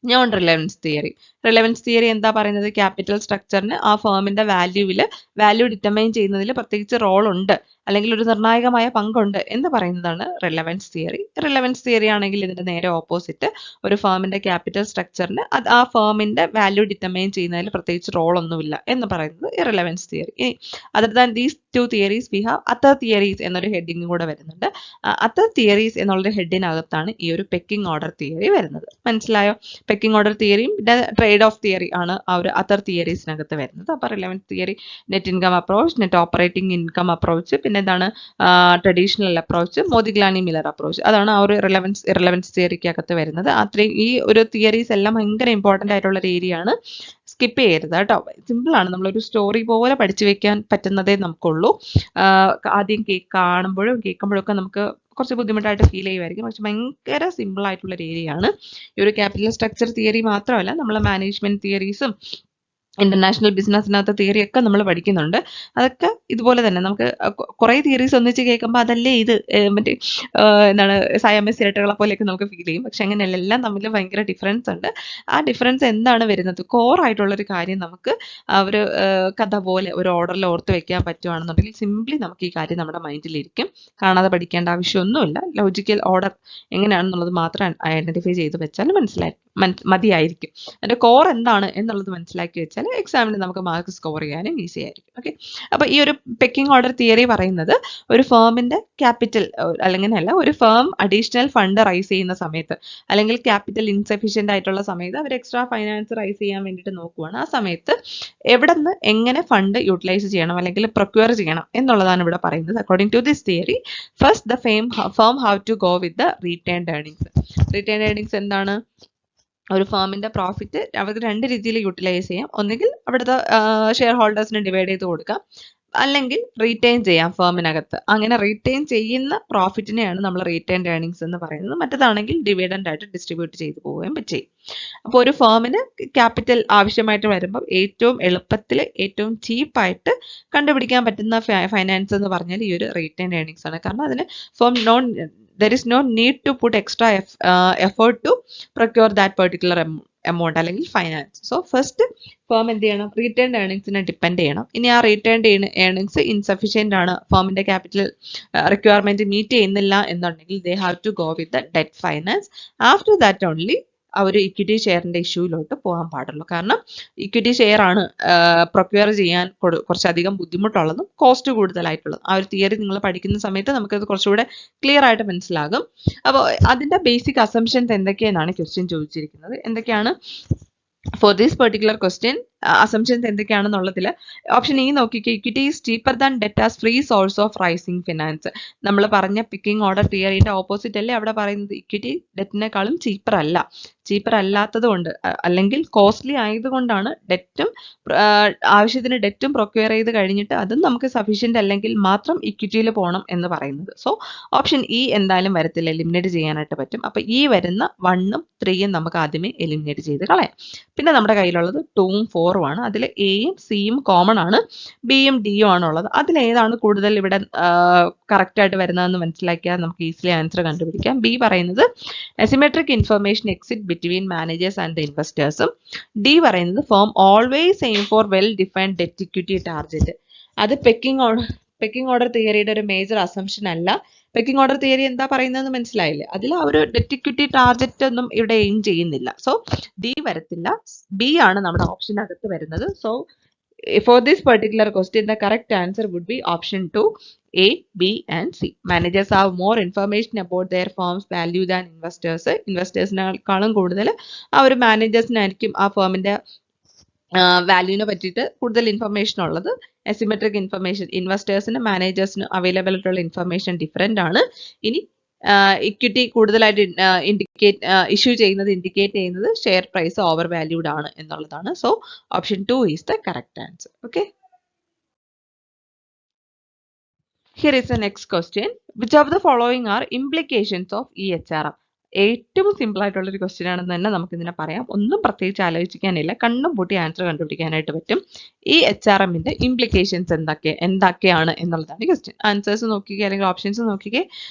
non relevance theory. Relevance theory എന്താ പറയുന്നത്? ക്യാപിറ്റൽ സ്ട്രക്ചറിന് ആ ഫേമിന്റെ വാല്യൂ ഡിറ്റർമൈൻ ചെയ്യുന്നതിൽ പ്രത്യേകിച്ച് റോൾ ഉണ്ട്, അല്ലെങ്കിൽ ഒരു നിർണായകമായ പങ്കുണ്ട് എന്ന് പറയുന്നതാണ് റിലവൻസ് തിയറി. റിലവൻസ് തിയറി ആണെങ്കിൽ ഇതിന്റെ നേരെ ഓപ്പോസിറ്റ്, ഒരു ഫേമിന്റെ ക്യാപിറ്റൽ സ്ട്രക്ചറിന് ആ ഫേമിന്റെ വാല്യൂ ഡിറ്റർമൈൻ ചെയ്യുന്നതിൽ പ്രത്യേകിച്ച് റോൾ ഒന്നുമില്ല എന്ന് പറയുന്നത് ഇറലവൻസ് തിയറി. ഇനി other than these 2 theories we have other theories എന്നൊരു ഹെഡിങ് കൂടെ വരുന്നുണ്ട്. അതർ തിയറീസ് എന്നുള്ളൊരു ഹെഡിനകത്താണ് ഈ ഒരു പെക്കിംഗ് ഓർഡർ തിയറി വരുന്നത്. മനസ്സിലായോ? പെക്കിംഗ് ഓർഡർ തിയറിയും പിന്നെ ട്രേഡ് ഓഫ് തിയറി ആണ് ആ ഒരു അതർ തിയറീസിനകത്ത് വരുന്നത്. അപ്പോൾ relevance theory net income approach, net operating income approach, പിന്നെ എന്താണ് ട്രഡീഷണൽ അപ്രോച്ച്, മോദിഗ്ലാനി മില്ലർ അപ്രോച്ച്, അതാണ് ആ ഒരു റിലവൻസ് തിയറിക്കകത്ത് വരുന്നത്. അത്രയും ഈ ഒരു തിയറീസ് എല്ലാം ഭയങ്കര ഇമ്പോർട്ടൻ്റ് ആയിട്ടുള്ള ഒരു ഏരിയ ആണ്. സ്കിപ്പ് ചെയ്യരുത് കേട്ടോ. സിമ്പിൾ ആണ്, നമ്മളൊരു സ്റ്റോറി പോലെ പഠിച്ചു വെക്കാൻ പറ്റുന്നതേ നമുക്കുള്ളൂ. ആദ്യം കാണുമ്പോഴും കേൾക്കുമ്പോഴും ഒക്കെ നമുക്ക് കുറച്ച് ബുദ്ധിമുട്ടായിട്ട് ഫീൽ ചെയ്യുമായിരിക്കും, പക്ഷെ ഭയങ്കര സിമ്പിൾ ആയിട്ടുള്ള ഒരു ഏരിയ ആണ്. ഈ ഒരു ക്യാപിറ്റൽ സ്ട്രക്ചർ തിയറി മാത്രമല്ല, നമ്മൾ മാനേജ്മെന്റ് തിയറീസും ഇന്റർനാഷണൽ ബിസിനസ്സിനകത്ത് തിയറി ഒക്കെ നമ്മൾ പഠിക്കുന്നുണ്ട്. അതൊക്കെ ഇതുപോലെ തന്നെ നമുക്ക് കുറേ തിയറീസ് ഒന്നിച്ച് കേൾക്കുമ്പോൾ അതല്ലേ ഇത് മറ്റേ എന്താണ് സയാമീസ് ഇരട്ടകളെ പോലെയൊക്കെ നമുക്ക് ഫീൽ ചെയ്യും. പക്ഷെ അങ്ങനെയല്ല, എല്ലാം തമ്മിൽ ഭയങ്കര ഡിഫറൻസ് ഉണ്ട്. ആ ഡിഫറൻസ് എന്താണ് വരുന്നത്? കോർ ആയിട്ടുള്ളൊരു കാര്യം നമുക്ക് ഒരു കഥ പോലെ ഒരു ഓർഡറിൽ ഓർത്ത് വെക്കാൻ പറ്റുവാണെന്നുണ്ടെങ്കിൽ സിംപ്ലി നമുക്ക് ഈ കാര്യം നമ്മുടെ മൈൻഡിലിരിക്കും. കാണാതെ പഠിക്കേണ്ട ആവശ്യമൊന്നുമില്ല. ലോജിക്കൽ ഓർഡർ എങ്ങനെയാണെന്നുള്ളത് മാത്രം ഐഡന്റിഫൈ ചെയ്ത് വെച്ചാൽ മതിയായിരിക്കും. അതിന്റെ കോർ എന്താണ് എന്നുള്ളത് മനസ്സിലാക്കി വെച്ചാൽ എക്സാമിന് നമുക്ക് മാർക്ക് സ്കോർ ചെയ്യാനും ഈസി ആയിരിക്കും. ഓക്കെ, അപ്പൊ ഈ ഒരു പെക്കിംഗ് ഓർഡർ തിയറി പറയുന്നത് ഒരു ഫേമിന്റെ ക്യാപിറ്റൽ, അല്ലെങ്കിൽ അല്ല, ഒരു ഫേം അഡീഷണൽ ഫണ്ട് റൈസ് ചെയ്യുന്ന സമയത്ത്, അല്ലെങ്കിൽ ക്യാപിറ്റൽ ഇൻസഫിഷ്യന്റ് ആയിട്ടുള്ള സമയത്ത് അവർ എക്സ്ട്രാ ഫൈനാൻസ് റൈസ് ചെയ്യാൻ വേണ്ടിയിട്ട് നോക്കുവാണ്. ആ സമയത്ത് എവിടെ നിന്ന് എങ്ങനെ ഫണ്ട് യൂട്ടിലൈസ് ചെയ്യണം അല്ലെങ്കിൽ പ്രൊക്യൂർ ചെയ്യണം എന്നുള്ളതാണ് ഇവിടെ പറയുന്നത്. According to this theory, first the firm have to go with the retained earnings. Retained earnings എന്താണ്? ഒരു ഫേമിന്റെ പ്രോഫിറ്റ് അവർക്ക് 2 രീതിയിൽ യൂട്ടിലൈസ് ചെയ്യാം. ഒന്നുകിൽ അവിടുത്തെ ഷെയർ ഹോൾഡേഴ്സിന് ഡിവൈഡ് ചെയ്ത് കൊടുക്കാം, അല്ലെങ്കിൽ റീറ്റെയിൻ ചെയ്യാം ഫേമിനകത്ത്. അങ്ങനെ റീറ്റെയിൻ ചെയ്യുന്ന പ്രോഫിറ്റിനെയാണ് നമ്മൾ റീറ്റേൺഡ് ഏർണിംഗ്സ് എന്ന് പറയുന്നത്. മറ്റേതാണെങ്കിൽ ഡിവിഡൻഡ് ആയിട്ട് ഡിസ്ട്രിബ്യൂട്ട് ചെയ്തു പോവുകയും ചെയ്യും. അപ്പോൾ ഒരു ഫേമിന് ക്യാപിറ്റൽ ആവശ്യമായിട്ട് വരുമ്പോൾ ഏറ്റവും എളുപ്പത്തിൽ ഏറ്റവും ചീപ്പായിട്ട് കണ്ടുപിടിക്കാൻ പറ്റുന്ന ഫൈനാൻസ് എന്ന് പറഞ്ഞാൽ ഈ ഒരു റീറ്റേൺഡ് ഏർണിംഗ്സ് ആണ്. കാരണം അതിന് there is no need to put extra effort to procure that particular amount അല്ലെങ്കിൽ ഫൈനാൻസ്. സോ ഫസ്റ്റ് ഫേം എന്ത് ചെയ്യണം? റിട്ടേൺഡ് ഏർണിംഗ്സിനെ ഡിപ്പെൻഡ് ചെയ്യണം. ഇനി ആ റിട്ടേൺഡ് ഏർണിംഗ്സ് ഇൻസഫിഷ്യൻ്റ് ആണ്, ഫേമിന്റെ ക്യാപിറ്റൽ റിക്വയർമെന്റ് മീറ്റ് ചെയ്യുന്നില്ല എന്നുണ്ടെങ്കിൽ they have to go with the debt finance. After that only ആ ഒരു ഇക്വിറ്റി ഷെയറിന്റെ ഇഷ്യൂയിലോട്ട് പോകാൻ പാടുള്ളൂ. കാരണം ഇക്വിറ്റി ഷെയർ ആണ് പ്രൊക്യൂർ ചെയ്യാൻ കുറച്ചധികം ബുദ്ധിമുട്ടുള്ളതും കോസ്റ്റ് കൂടുതലായിട്ടുള്ളതും. ആ ഒരു തിയറി നിങ്ങൾ പഠിക്കുന്ന സമയത്ത് നമുക്കത് കുറച്ചുകൂടെ ക്ലിയർ ആയിട്ട് മനസ്സിലാകും. അപ്പോൾ അതിന്റെ ബേസിക് അസംഷൻസ് എന്തൊക്കെയെന്നാണ് ക്വസ്റ്റ്യൻ ചോദിച്ചിരിക്കുന്നത്. എന്തൊക്കെയാണ് for this particular question assumptions എന്തൊക്കെയാണെന്നുള്ളതിൽ ഓപ്ഷൻ ഇ നോക്കിക്കേ. Equity is cheaper than debt as free source of raising finance. നമ്മൾ പറഞ്ഞ പിക്കിംഗ് ഓർഡർ തിയറിന്റെ ഓപ്പോസിറ്റ് അല്ലേ അവിടെ പറയുന്നത്? ഇക്വിറ്റി ഡെറ്റിനേക്കാളും ചീപ്പർ അല്ല. ചീപ്പർ അല്ലാത്തത് കൊണ്ട് അല്ലെങ്കിൽ കോസ്റ്റ്ലി ആയതുകൊണ്ടാണ് ഡെറ്റും ആവശ്യത്തിന് ഡെറ്റും പ്രൊക്യൂർ ചെയ്ത് കഴിഞ്ഞിട്ട് അതും നമുക്ക് സഫീഷ്യൻ്റ് അല്ലെങ്കിൽ മാത്രം ഇക്വിറ്റിയിൽ പോകണം എന്ന് പറയുന്നത്. സോ ഓപ്ഷൻ ഇ എന്തായാലും വരത്തില്ല, എലിമിനേറ്റ് ചെയ്യാനായിട്ട് പറ്റും. അപ്പോൾ ഈ വരുന്ന 1ഉം 3ഉം നമുക്ക് ആദ്യമേ എലിമിനേറ്റ് ചെയ്ത് കളയാം. പിന്നെ നമ്മുടെ കയ്യിലുള്ളത് 2ഉം 4ഉം ആണ്. അതിൽ എയും സിയും കോമൺ ആണ്, ബിയും ഡിയും ആണുള്ളത്. അതിലേതാണ് കൂടുതൽ ഇവിടെ കറക്റ്റ് ആയിട്ട് വരുന്നതെന്ന് മനസ്സിലാക്കിയാൽ നമുക്ക് ഈസിലി ആൻസർ കണ്ടുപിടിക്കാം. ബി പറയുന്നത് asymmetric information exit between managers and the ഇൻവെസ്റ്റേഴ്സും. ഡി പറയുന്നത് firm always aim for well defined debt equity target. അത് പെക്കിംഗ് ഓർഡർ തിയറിയുടെ ഒരു മേജർ അസംഷൻ അല്ല. പെക്കിംഗ് ഓർഡർ തിയറി എന്താ പറയുന്നതെന്ന് മനസ്സിലായില്ലേ? അതിൽ ആ ഒരു ഡെറ്റ് ഇക്വിറ്റി ടാർഗറ്റ് ഒന്നും ഇവിടെ എയിം ചെയ്യുന്നില്ല. സോ ഡി വരത്തില്ല, ബി ആണ് നമ്മുടെ ഓപ്ഷനകത്ത് വരുന്നത്. So for this particular question the correct answer would be option 2, A, B and C. Managers have more information about their firm's value than investors. ഇൻവെസ്റ്റേഴ്സിനേക്കാളും കൂടുതൽ ആ ഒരു മാനേജേഴ്സിനായിരിക്കും ആ ഫേമിന്റെ വാല്യൂവിനെ പറ്റിയിട്ട് കൂടുതൽ ഇൻഫർമേഷൻ ഉള്ളത്. അസിമെട്രിക് ഇൻഫർമേഷൻ ഇൻവെസ്റ്റേഴ്സിനും മാനേജേഴ്സിനും അവൈലബിൾ ആയിട്ടുള്ള ഇൻഫർമേഷൻ ഡിഫറെൻ്റ് ആണ്. ഇനി ഇക്വിറ്റി കൂടുതലായിട്ട് ഇഷ്യൂ ചെയ്യുന്നത് ഇൻഡിക്കേറ്റ് ചെയ്യുന്നത് ഷെയർ പ്രൈസ് ഓവർ വാല്യൂഡ് ആണ് എന്നുള്ളതാണ്. So option 2 is the correct answer. Okay, here is the next question. Which of the following are implications of EHRM? ഏറ്റവും സിമ്പിൾ ആയിട്ടുള്ള ഒരു ക്വസ്റ്റ്യൻ ആണെന്ന് തന്നെ നമുക്ക് ഇതിനെ പറയാം. ഒന്നും പ്രത്യേകിച്ച് ആലോചിക്കാനില്ല, കണ്ണും പൂട്ടി ആൻസർ കണ്ടുപിടിക്കാനായിട്ട് പറ്റും. ഈ HRMന്റെ ഇംപ്ലിക്കേഷൻസ് എന്തൊക്കെയാണ് എന്നുള്ളതാണ് ക്വസ്റ്റ്യൻ. ആൻസേഴ്സ് നോക്കിക്കേ അല്ലെങ്കിൽ ഓപ്ഷൻസ് നോക്കിക്കേ.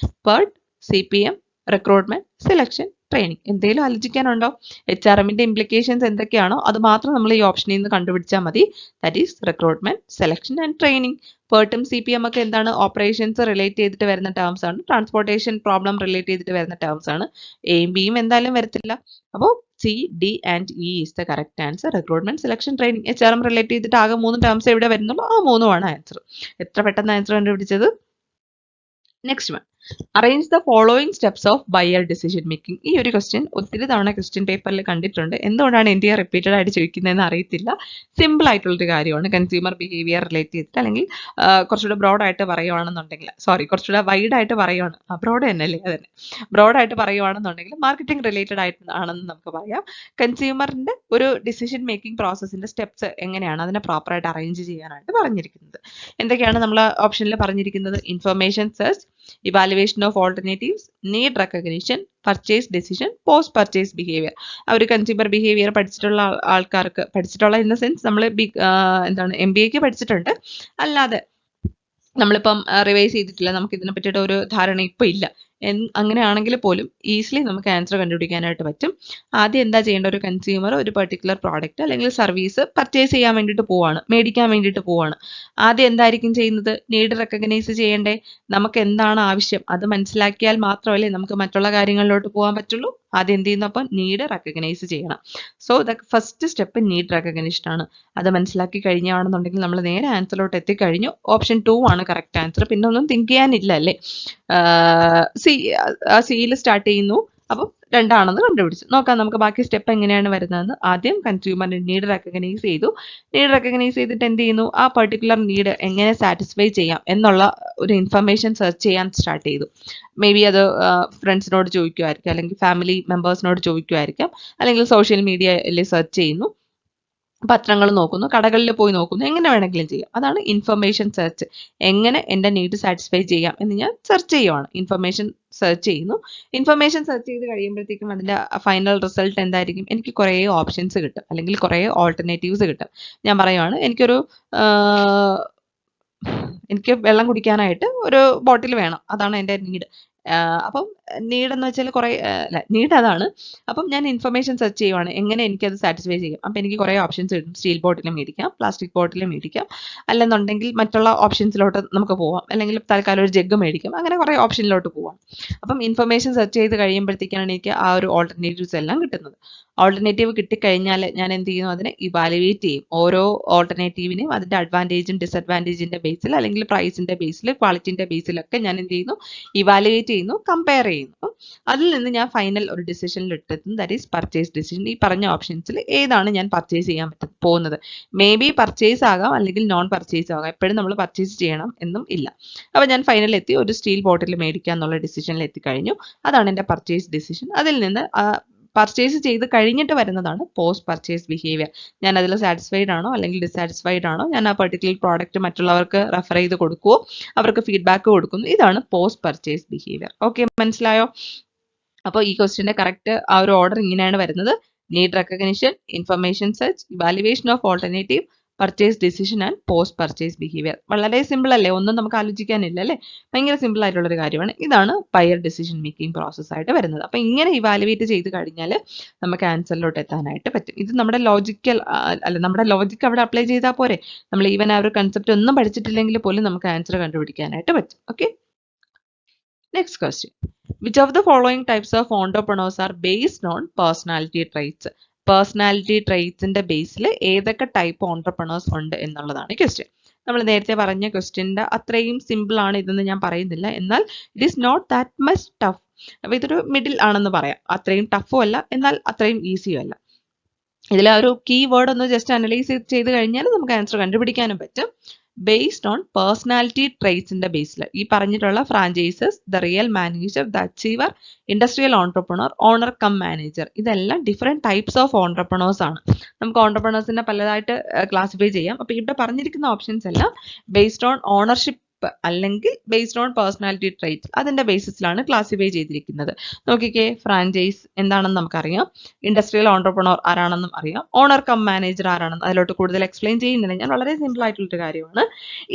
PERT, CPM, recruitment, selection, training. എന്തെങ്കിലും ആലോചിക്കാനുണ്ടോ? HRMന്റെ ഇംപ്ലിക്കേഷൻസ് എന്തൊക്കെയാണോ അത് മാത്രം നമ്മൾ ഈ ഓപ്ഷനിൽ നിന്ന് കണ്ടുപിടിച്ചാൽ മതി. That is recruitment, selection and training. PERTും CPM ഒക്കെ എന്താണ്? ഓപ്പറേഷൻസ് റിലേറ്റ് ചെയ്തിട്ട് വരുന്ന ടേംസ് ആണ്. ട്രാൻസ്പോർട്ടേഷൻ പ്രോബ്ലം റിലേറ്റ് ചെയ്തിട്ട് വരുന്ന ടേംസ് ആണ്. എയും ബിയും എന്തായാലും വരത്തില്ല. അപ്പോൾ C, D and E is the correct answer. Recruitment, selection, training. HRM relate ചെയ്തിട്ട് ആകെ 3 ടേംസ് എവിടെ വരുന്നുള്ളൂ, ആ 3ഉമാണ് ആൻസർ. എത്ര പെട്ടെന്ന് ആൻസർ കണ്ടുപിടിച്ചത്. Next one, arrange the following steps of buyer decision making. ഈ ഒരു ക്വസ്റ്റ്യൻ ഒത്തിരി തവണ ക്വസ്റ്റ്യൻ പേപ്പറിൽ കണ്ടിട്ടുണ്ട്. എന്തുകൊണ്ടാണ് ഇന്ത്യ റിപ്പീറ്റഡ് ആയിട്ട് ചോദിക്കുന്നതെന്ന് അറിയത്തില്ല. സിമ്പിൾ ആയിട്ടുള്ളൊരു കാര്യമാണ്. കൺസ്യൂമർ ബിഹേവിയർ റിലേറ്റ് ചെയ്തിട്ട് അല്ലെങ്കിൽ കുറച്ചുകൂടെ ബ്രോഡായിട്ട് പറയുവാണെന്നുണ്ടെങ്കിൽ, കുറച്ചുകൂടെ വൈഡായിട്ട് പറയുവാണ്, ബ്രോഡ് തന്നെയല്ലേ, അതന്നെ, ബ്രോഡായിട്ട് പറയുവാണെന്നുണ്ടെങ്കിൽ മാർക്കറ്റിംഗ് റിലേറ്റഡ് ആയിട്ട് ആണെന്ന് നമുക്ക് പറയാം. കൺസ്യൂമറിന്റെ ഒരു ഡിസിഷൻ മേക്കിംഗ് പ്രോസസ്സിന്റെ സ്റ്റെപ്സ് എങ്ങനെയാണ് അതിനെ പ്രോപ്പറായിട്ട് അറേഞ്ച് ചെയ്യാനായിട്ട് പറഞ്ഞിരിക്കുന്നത്. എന്തൊക്കെയാണ് നമ്മൾ ഓപ്ഷനിൽ പറഞ്ഞിരിക്കുന്നത്? Information search, evaluation of alternatives, need recognition, purchase decision, post purchase behaviour. അവർ കൺസ്യൂമർ ബിഹേവിയർ പഠിച്ചിട്ടുള്ള ആൾക്കാർക്ക്, പഠിച്ചിട്ടുള്ള ഇൻ ദ സെൻസ് നമ്മൾ MBAക്ക് പഠിച്ചിട്ടുണ്ട്, അല്ലാതെ നമ്മളിപ്പം റിവൈസ് ചെയ്തിട്ടില്ല, നമുക്ക് ഇതിനെ പറ്റിയിട്ട് ഒരു ധാരണ ഇപ്പം ഇല്ല. അങ്ങനെയാണെങ്കിൽ പോലും ഈസിലി നമുക്ക് ആൻസർ കണ്ടുപിടിക്കാനായിട്ട് പറ്റും. ആദ്യം എന്താ ചെയ്യേണ്ട? ഒരു കൺസ്യൂമർ ഒരു പെർട്ടിക്കുലർ പ്രോഡക്റ്റ് അല്ലെങ്കിൽ സർവീസ് പർച്ചേസ് ചെയ്യാൻ വേണ്ടിയിട്ട് പോവാണ്, മേടിക്കാൻ വേണ്ടിയിട്ട് പോവാണ്. ആദ്യം എന്തായിരിക്കും ചെയ്യുന്നത്? നീഡ് റെക്കഗ്നൈസ് ചെയ്യണ്ടേ? നമുക്ക് എന്താണ് ആവശ്യം അത് മനസ്സിലാക്കിയാൽ മാത്രമല്ലേ നമുക്ക് മറ്റുള്ള കാര്യങ്ങളിലോട്ട് പോകാൻ പറ്റുള്ളൂ. ആദ്യം എന്ത് ചെയ്യുന്നു? അപ്പം നീഡ് റെക്കഗ്നൈസ് ചെയ്യണം. So the first step need recognition ആണ്. അത് മനസ്സിലാക്കി കഴിഞ്ഞാണെന്നുണ്ടെങ്കിൽ നമ്മൾ നേരെ ആൻസറിലോട്ട് എത്തിക്കഴിഞ്ഞു. ഓപ്ഷൻ 2 ആണ് കറക്റ്റ് ആൻസർ. പിന്നെ ഒന്നും തിങ്ക് ചെയ്യാനില്ല അല്ലേ. സിയിൽ സ്റ്റാർട്ട് ചെയ്യുന്നു, അപ്പം 2 ആണെന്ന് കണ്ടുപിടിച്ചു. നോക്കാം നമുക്ക് ബാക്കി സ്റ്റെപ്പ് എങ്ങനെയാണ് വരുന്നതെന്ന്. ആദ്യം കൺസ്യൂമറിന്റെ നീഡ് റെക്കഗ്നൈസ് ചെയ്തു. നീഡ് റെക്കഗ്നൈസ് ചെയ്തിട്ട് എന്ത് ചെയ്യുന്നു? ആ പെർട്ടിക്കുലർ നീഡ് എങ്ങനെ സാറ്റിസ്ഫൈ ചെയ്യാം എന്നുള്ള ഒരു ഇൻഫർമേഷൻ സെർച്ച് ചെയ്യാൻ സ്റ്റാർട്ട് ചെയ്തു. മേ ബി അത് ഫ്രണ്ട്സിനോട് ചോദിക്കുമായിരിക്കും, അല്ലെങ്കിൽ ഫാമിലി മെമ്പേഴ്സിനോട് ചോദിക്കുമായിരിക്കാം, അല്ലെങ്കിൽ സോഷ്യൽ മീഡിയയിൽ സെർച്ച് ചെയ്യുന്നു, പത്രങ്ങൾ നോക്കുന്നു, കടകളിൽ പോയി നോക്കുന്നു, എങ്ങനെ വേണമെങ്കിലും ചെയ്യാം. അതാണ് ഇൻഫർമേഷൻ സെർച്ച്. എങ്ങനെ എൻ്റെ നീഡ് സാറ്റിസ്ഫൈ ചെയ്യാം എന്ന് ഞാൻ സെർച്ച് ചെയ്യുവാണ്. ഇൻഫർമേഷൻ സെർച്ച് ചെയ്യുന്നു. ഇൻഫർമേഷൻ സെർച്ച് ചെയ്ത് കഴിയുമ്പോഴത്തേക്കും അതിൻ്റെ ഫൈനൽ റിസൾട്ട് എന്തായിരിക്കും? എനിക്ക് കുറേ ഓപ്ഷൻസ് കിട്ടും, അല്ലെങ്കിൽ കുറേ ഓൾട്ടർനേറ്റീവ്സ് കിട്ടും. ഞാൻ പറയുവാണ്, എനിക്ക് വെള്ളം കുടിക്കാനായിട്ട് ഒരു ബോട്ടിൽ വേണം, അതാണ് എൻ്റെ നീഡ്. അപ്പം നീഡ് എന്ന് വെച്ചാൽ കുറേ നീഡ് അതാണ്. അപ്പം ഞാൻ ഇൻഫർമേഷൻ സെർച്ച് ചെയ്യുവാണ്, എങ്ങനെ എനിക്കത് സാറ്റിസ്ഫൈ ചെയ്യും. അപ്പം എനിക്ക് കുറേ ഓപ്ഷൻസ് കിട്ടും. സ്റ്റീൽ ബോട്ടിൽ മേടിക്കാം, പ്ലാസ്റ്റിക് ബോട്ടിൽ മേടിക്കാം, അല്ലെന്നുണ്ടെങ്കിൽ മറ്റുള്ള ഓപ്ഷൻസിലോട്ട് നമുക്ക് പോവാം, അല്ലെങ്കിൽ തൽക്കാലം ഒരു ജഗ് മേടിക്കാം, അങ്ങനെ കുറേ ഓപ്ഷനിലോട്ട് പോവാം. അപ്പം ഇൻഫർമേഷൻ സെർച്ച് ചെയ്ത് കഴിയുമ്പോഴത്തേക്കാണ് എനിക്ക് ആ ഒരു ഓൾട്ടർനേറ്റീവ്സ് എല്ലാം കിട്ടുന്നത്. ഓൾട്ടർനേറ്റീവ് കിട്ടിക്കഴിഞ്ഞാൽ ഞാൻ എന്ത് ചെയ്യുന്നു? അതിനെ ഇവാലുവേറ്റ് ചെയ്യും. ഓരോ ഓൾട്ടർനേറ്റീവിനെയും അതിൻ്റെ അഡ്വാൻറ്റേജും ഡിസഡ്വാൻറ്റേജിൻ്റെ ബേസിൽ, അല്ലെങ്കിൽ പ്രൈസിൻ്റെ ബേസിൽ, ക്വാളിറ്റിൻ്റെ ബേസിലൊക്കെ ഞാൻ എന്ത് ചെയ്യുന്നു? ഇവാലുവേറ്റ് ചെയ്യുന്നു, കമ്പയർ ചെയ്യുന്നു. അതിൽ നിന്ന് ഞാൻ ഫൈനൽ ഒരു ഡിസിഷനിൽ എത്തുന്നു, ദാറ്റ് ഈസ് പർച്ചേസ് ഡിസിഷൻ. ഈ പറഞ്ഞ ഓപ്ഷൻസിൽ ഏതാണ് ഞാൻ പർച്ചേസ് ചെയ്യാൻ പോകുന്നത്? മേ ബി പർച്ചേസ് ആകാം, അല്ലെങ്കിൽ നോൺ പർച്ചേസ് ആകാം. എപ്പോഴും നമ്മൾ പർച്ചേസ് ചെയ്യണം എന്നും ഇല്ല. അപ്പോൾ ഞാൻ ഫൈനൽ എത്തി ഒരു സ്റ്റീൽ ബോട്ടിൽ മേടിക്കുക എന്നുള്ള ഡിസിഷനിൽ എത്തിക്കഴിഞ്ഞു. അതാണ് എൻ്റെ പർച്ചേസ് ഡിസിഷൻ. അതിൽ നിന്ന് പർച്ചേസ് ചെയ്ത് കഴിഞ്ഞിട്ട് വരുന്നതാണ് പോസ്റ്റ് പർച്ചേസ് ബിഹേവിയർ. ഞാൻ അതിൽ സാറ്റിസ്ഫൈഡ് ആണോ അല്ലെങ്കിൽ ഡിസാറ്റിസ്ഫൈഡ് ആണോ, ഞാൻ ആ പെർട്ടിക്കുലർ പ്രോഡക്റ്റ് മറ്റുള്ളവർക്ക് റെഫർ ചെയ്ത് കൊടുക്കുമോ, അവർക്ക് ഫീഡ്ബാക്ക് കൊടുക്കുന്നു. ഇതാണ് പോസ്റ്റ് പർച്ചേസ് ബിഹേവിയർ. ഓക്കെ, മനസ്സിലായോ? അപ്പോൾ ഈ ക്വസ്റ്റ്യൻ്റെ കറക്റ്റ് ആ ഒരു ഓർഡർ ഇങ്ങനെയാണ് വരുന്നത്: need recognition, information search, evaluation of alternative, purchase decision and post purchase behaviour. വളരെ സിമ്പിൾ അല്ലേ? ഒന്നും നമുക്ക് ആലോചിക്കാനില്ല അല്ലേ? ഭയങ്കര സിമ്പിൾ ആയിട്ടുള്ളൊരു കാര്യമാണ്. ഇതാണ് ബയർ ഡിസിഷൻ മേക്കിംഗ് പ്രോസസ് ആയിട്ട് വരുന്നത്. അപ്പം ഇങ്ങനെ ഇവാലുവേറ്റ് ചെയ്ത് കഴിഞ്ഞാൽ നമുക്ക് ആൻസറിലോട്ട് എത്താനായിട്ട് പറ്റും. ഇത് നമ്മുടെ നമ്മുടെ ലോജിക്ക് അവിടെ അപ്ലൈ ചെയ്താൽ പോരെ. നമ്മൾ ഈവൻ ആ ഒരു കൺസെപ്റ്റ് ഒന്നും പഠിച്ചിട്ടില്ലെങ്കിൽ പോലും നമുക്ക് ആൻസർ കണ്ടുപിടിക്കാനായിട്ട് പറ്റും. Okay, next question. Which of the following types of entrepreneurs are based on personality traits? Personality ട്രെയ്റ്റ്സിന്റെ ബേസിൽ ഏതൊക്കെ ടൈപ്പ് ഓൺട്രപ്രണേഴ്സ് ഉണ്ട് എന്നുള്ളതാണ് ക്വസ്റ്റ്യൻ. നമ്മൾ നേരത്തെ പറഞ്ഞ ക്വസ്റ്റ്യൻ്റെ അത്രയും സിമ്പിൾ ആണ് ഇതെന്ന് ഞാൻ പറയുന്നില്ല, എന്നാൽ it is not that much tough. അപ്പോൾ ഇതൊരു മിഡിൽ ആണെന്ന് പറയാം. അത്രയും ടഫും അല്ല, എന്നാൽ അത്രയും ഈസിയും അല്ല. ഇതിൽ ആ ഒരു കീ വേർഡ് ഒന്ന് ജസ്റ്റ് അനലൈസ് ചെയ്ത് കഴിഞ്ഞാൽ നമുക്ക് ആൻസർ കണ്ടുപിടിക്കാനും പറ്റും. ബേസ്ഡ് ഓൺ പേഴ്സണാലിറ്റി ട്രേറ്റ്സിന്റെ ബേസിൽ ഈ പറഞ്ഞിട്ടുള്ള franchises, the real manager, the achiever, industrial entrepreneur, owner cum manager, ഇതെല്ലാം ഡിഫറെന്റ് ടൈപ്സ് ഓഫ് ഓൺട്രപ്രണേഴ്സ് ആണ്. നമുക്ക് ഓൺട്രപ്രണേഴ്സിനെ പലതായിട്ട് ക്ലാസിഫൈ ചെയ്യാം. അപ്പോൾ ഇവിടെ പറഞ്ഞിരിക്കുന്ന ഓപ്ഷൻസ് എല്ലാം ബേസ്ഡ് ഓൺ ഓണർഷിപ്പ് അല്ലെങ്കിൽ ബേസ്ഡ് ഓൺ പേഴ്സണാലിറ്റി ട്രേറ്റ് അതിന്റെ ബേസിസിലാണ് ക്ലാസിഫൈ ചെയ്തിരിക്കുന്നത്. നോക്കിക്കേ, ഫ്രാഞ്ചൈസ് എന്താണെന്ന് നമുക്കറിയാം, ഇൻഡസ്ട്രിയൽ ഓൺട്രപ്രണർ ആരാണെന്നും അറിയാം, ഓണർ കം മാനേജർ ആരാണെന്ന് അതിലോട്ട് കൂടുതൽ എക്സ്പ്ലെയിൻ ചെയ്യുന്നില്ല, ഞാൻ വളരെ സിമ്പിൾ ആയിട്ടുള്ളൊരു കാര്യമാണ്.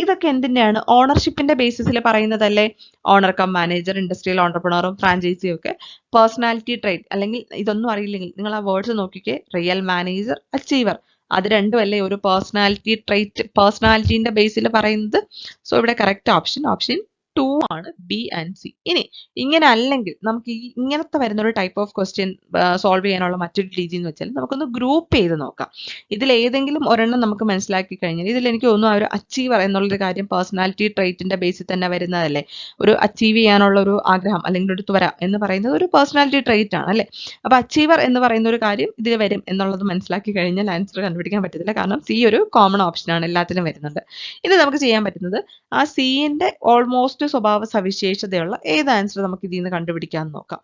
ഇതൊക്കെ എന്തിൻ്റെയാണ്? ഓണർഷിപ്പിന്റെ ബേസിസിൽ പറയുന്നതല്ലേ. ഓണർ കം മാനേജർ, ഇൻഡസ്ട്രിയൽ ഓൺട്രപ്രണറും ഫ്രാഞ്ചൈസിയും ഒക്കെ പേഴ്സണാലിറ്റി ട്രേറ്റ്, അല്ലെങ്കിൽ ഇതൊന്നും അറിയില്ലെങ്കിൽ നിങ്ങൾ ആ വേർഡ്സ് നോക്കിക്കേ, റിയൽ മാനേജർ, അച്ചീവർ, അത് രണ്ടും അല്ലേ ഒരു പേഴ്സണാലിറ്റി ട്രേറ്റ്, പേഴ്സണാലിറ്റിന്റെ ബേസിൽ പറയുന്നത്. സോ ഇവിടെ കറക്റ്റ് ഓപ്ഷൻ 2 ആണ്, ബി ആൻഡ് സി. ഇനി ഇങ്ങനെ അല്ലെങ്കിൽ നമുക്ക് ഈ ഇങ്ങനത്തെ വരുന്ന ഒരു ടൈപ്പ് ഓഫ് ക്വസ്റ്റ്യൻ സോൾവ് ചെയ്യാനുള്ള മറ്റൊരു രീതി എന്ന് വെച്ചാൽ നമുക്കൊന്ന് ഗ്രൂപ്പ് ചെയ്ത് നോക്കാം. ഇതിൽ ഏതെങ്കിലും ഒരെണ്ണം നമുക്ക് മനസ്സിലാക്കി കഴിഞ്ഞാൽ, ഇതിൽ എനിക്ക് തോന്നുന്നു ആ ഒരു അച്ചീവർ എന്നുള്ളൊരു കാര്യം പേഴ്സണാലിറ്റി ട്രേറ്റിന്റെ ബേസിൽ തന്നെ വരുന്നതല്ലേ. ഒരു അച്ചീവ് ചെയ്യാനുള്ള ഒരു ആഗ്രഹം അല്ലെങ്കിൽ ഒരു ത്വര എന്ന് പറയുന്നത് ഒരു പേഴ്സണാലിറ്റി ട്രേറ്റ് ആണ് അല്ലേ. അപ്പൊ അച്ചീവർ എന്ന് പറയുന്ന ഒരു കാര്യം ഇതിൽ വരും എന്നുള്ളത് മനസ്സിലാക്കി കഴിഞ്ഞാൽ ആൻസർ കണ്ടുപിടിക്കാൻ പറ്റത്തില്ല, കാരണം സി ഒരു കോമൺ ഓപ്ഷൻ ആണ്, എല്ലാത്തിനും വരുന്നുണ്ട്. ഇത് നമുക്ക് ചെയ്യാൻ പറ്റുന്നത് ആ സിന്റെ ഓൾമോസ്റ്റ് സ്വഭാവ സവിശേഷതയുള്ള ഏത് ആൻസർ നമുക്ക് ഇതിൽ നിന്ന് കണ്ടുപിടിക്കാൻ നോക്കാം.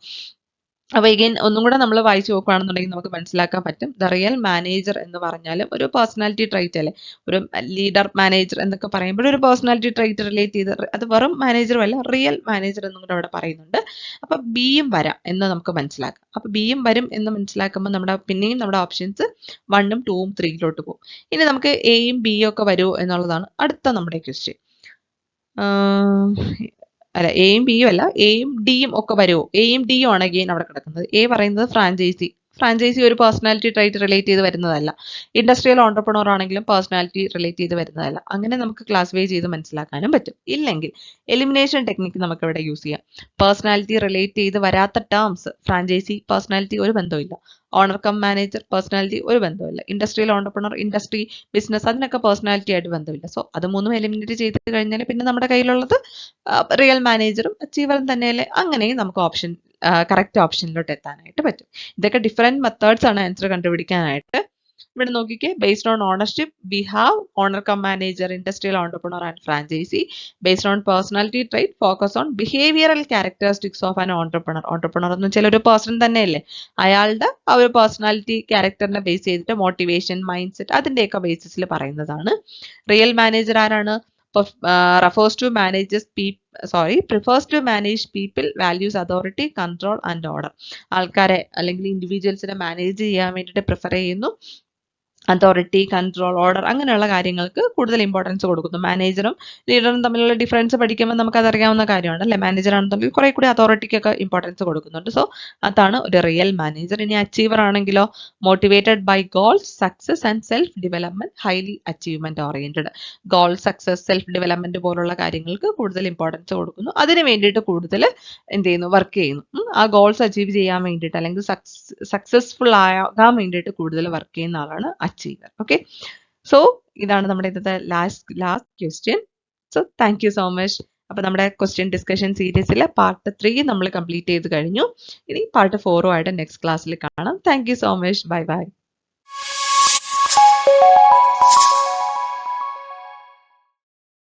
അപ്പോൾ എഗെയിൻ ഒന്നും കൂടെ നമ്മൾ വായിച്ചു നോക്കുകയാണെന്നുണ്ടെങ്കിൽ നമുക്ക് മനസ്സിലാക്കാൻ പറ്റും, ദ റിയൽ മാനേജർ എന്ന് പറഞ്ഞാലും ഒരു പേഴ്സണാലിറ്റി ട്രൈറ്റ് അല്ലേ. ഒരു ലീഡർ മാനേജർ എന്നൊക്കെ പറയുമ്പോൾ ഒരു പേഴ്സണാലിറ്റി ട്രൈറ്റ് റിലേറ്റ് ചെയ്ത് അത് വെറും മാനേജറും അല്ല, റിയൽ മാനേജർ എന്നും കൂടെ അവിടെ പറയുന്നുണ്ട്. അപ്പൊ ബിയും വരാം എന്ന് നമുക്ക് മനസ്സിലാക്കാം. അപ്പൊ ബിയും വരും എന്ന് മനസ്സിലാക്കുമ്പോൾ പിന്നെയും നമ്മുടെ ഓപ്ഷൻസ് 1ഉം 2ഉം 3യിലോട്ട് പോകും. ഇനി നമുക്ക് എയും ബിയും ഒക്കെ വരുമോ എന്നുള്ളതാണ് അടുത്ത നമ്മുടെ ക്വസ്റ്റ്യൻ. അല്ല, എയും ബിയും അല്ല, എയും ഡിയും ഒക്കെ വരുമോ? എയും ഡിയും ആണ് അഗെയിൻ അവിടെ കിടക്കുന്നത്. എ പറയുന്നത് ഫ്രാഞ്ചൈസി ഒരു പേഴ്സണാലിറ്റി ട്രൈറ്റ് റിലേറ്റ് ചെയ്ത് വരുന്നതല്ല. ഇൻഡസ്ട്രിയൽ ഓൺട്രപ്രണർ ആണെങ്കിലും പേഴ്സണാലിറ്റി റിലേറ്റ് ചെയ്ത് വരുന്നതല്ല. അങ്ങനെ നമുക്ക് ക്ലാസിഫൈ ചെയ്ത് മനസ്സിലാക്കാനും പറ്റും. ഇല്ലെങ്കിൽ എലിമിനേഷൻ ടെക്നിക്ക് നമുക്ക് ഇവിടെ യൂസ് ചെയ്യാം. പേഴ്സണാലിറ്റി റിലേറ്റ് ചെയ്ത് വരാത്ത ടേംസ്, ഫ്രാഞ്ചൈസി പേഴ്സണാലിറ്റി ഒരു ബന്ധമില്ല, ഓണർ കം മാനേജർ പേഴ്സണാലിറ്റി ഒരു ബന്ധമില്ല, ഇൻഡസ്ട്രിയൽ ഓൺട്രപ്രണർ, ഇൻഡസ്ട്രി, ബിസിനസ്, അതിനൊക്കെ പേഴ്സണാലിറ്റി ആയിട്ട് ബന്ധമില്ല. സോ അത് മൂന്നും എലിമിനേറ്റ് ചെയ്ത് കഴിഞ്ഞാൽ പിന്നെ നമ്മുടെ കയ്യിലുള്ളത് റിയൽ മാനേജറും അച്ചീവറും തന്നെയല്ലേ. അങ്ങനെയും നമുക്ക് കറക്റ്റ് ഓപ്ഷനിലോട്ട് എത്താനായിട്ട് പറ്റും. ഇതൊക്കെ ഡിഫറെന്റ് മെത്തേഡ്സ് ആണ് ആൻസർ കണ്ടുപിടിക്കാനായിട്ട്. ഇവിടെ നോക്കിക്കേ, based on ownership we have owner cum manager, industrial entrepreneur and franchisee. Based on personality trait focus on behavioural characteristics of an entrepreneur. Entrepreneur എന്ന് വെച്ചാൽ ഒരു പേഴ്സൺ തന്നെയല്ലേ, അയാളുടെ ആ ഒരു പേഴ്സണാലിറ്റി ക്യാരക്ടറിനെ ബേസ് ചെയ്തിട്ട് മോട്ടിവേഷൻ, മൈൻഡ് സെറ്റ് അതിന്റെയൊക്കെ ബേസിസിൽ പറയുന്നതാണ്. റിയൽ മാനേജർ ആരാണ്? prefers to manage people, values authority, control and order. ആൾക്കാരെ അല്ലെങ്കിൽ ഇൻഡിവിജ്വൽസിനെ മാനേജ് ചെയ്യാൻ വേണ്ടിയിട്ട് പ്രിഫർ ചെയ്യുന്നു. അതോറിറ്റി, കൺട്രോൾ, ഓർഡർ അങ്ങനെയുള്ള കാര്യങ്ങൾക്ക് കൂടുതൽ ഇമ്പോർട്ടൻസ് കൊടുക്കുന്നു. മാനേജറും ലീഡറും തമ്മിലുള്ള ഡിഫറൻസ് പഠിക്കുമ്പോൾ നമുക്ക് അതറിയാവുന്ന കാര്യമാണ് അല്ലേ. മാനേജർ ആണെന്നുണ്ടെങ്കിൽ കുറെ കൂടി അതോറിറ്റിക്കൊക്കെ ഇമ്പോർട്ടൻസ് കൊടുക്കുന്നുണ്ട്. സോ അതാണ് ഒരു റിയൽ മാനേജർ. ഇനി അച്ചീവർ ആണെങ്കിലോ, motivated by goals, success and self development, highly achievement oriented. Goal, success, self development പോലുള്ള കാര്യങ്ങൾക്ക് കൂടുതൽ ഇമ്പോർട്ടൻസ് കൊടുക്കുന്നു. അതിന് വേണ്ടിയിട്ട് കൂടുതൽ എന്ത് ചെയ്യുന്നു, വർക്ക് ചെയ്യുന്നു. ആ ഗോൾസ് അച്ചീവ് ചെയ്യാൻ വേണ്ടിയിട്ട് അല്ലെങ്കിൽ സക്സസ്ഫുൾ ആകാൻ വേണ്ടിയിട്ട് കൂടുതൽ വർക്ക് ചെയ്യുന്ന ആളാണ് അച്ചീവർ. ഓക്കെ, സോ ഇതാണ് നമ്മുടെ ഇന്നത്തെ last question. So thank you so much. അപ്പൊ നമ്മുടെ ക്വസ്റ്റ്യൻ ഡിസ്കഷൻ സീരീസിലെ പാർട്ട് 3 നമ്മൾ കംപ്ലീറ്റ് ചെയ്ത് കഴിഞ്ഞു. ഇനി പാർട്ട് 4 ആയിട്ട് നെക്സ്റ്റ് ക്ലാസ്സിൽ കാണാം. Thank you so much. Bye bye.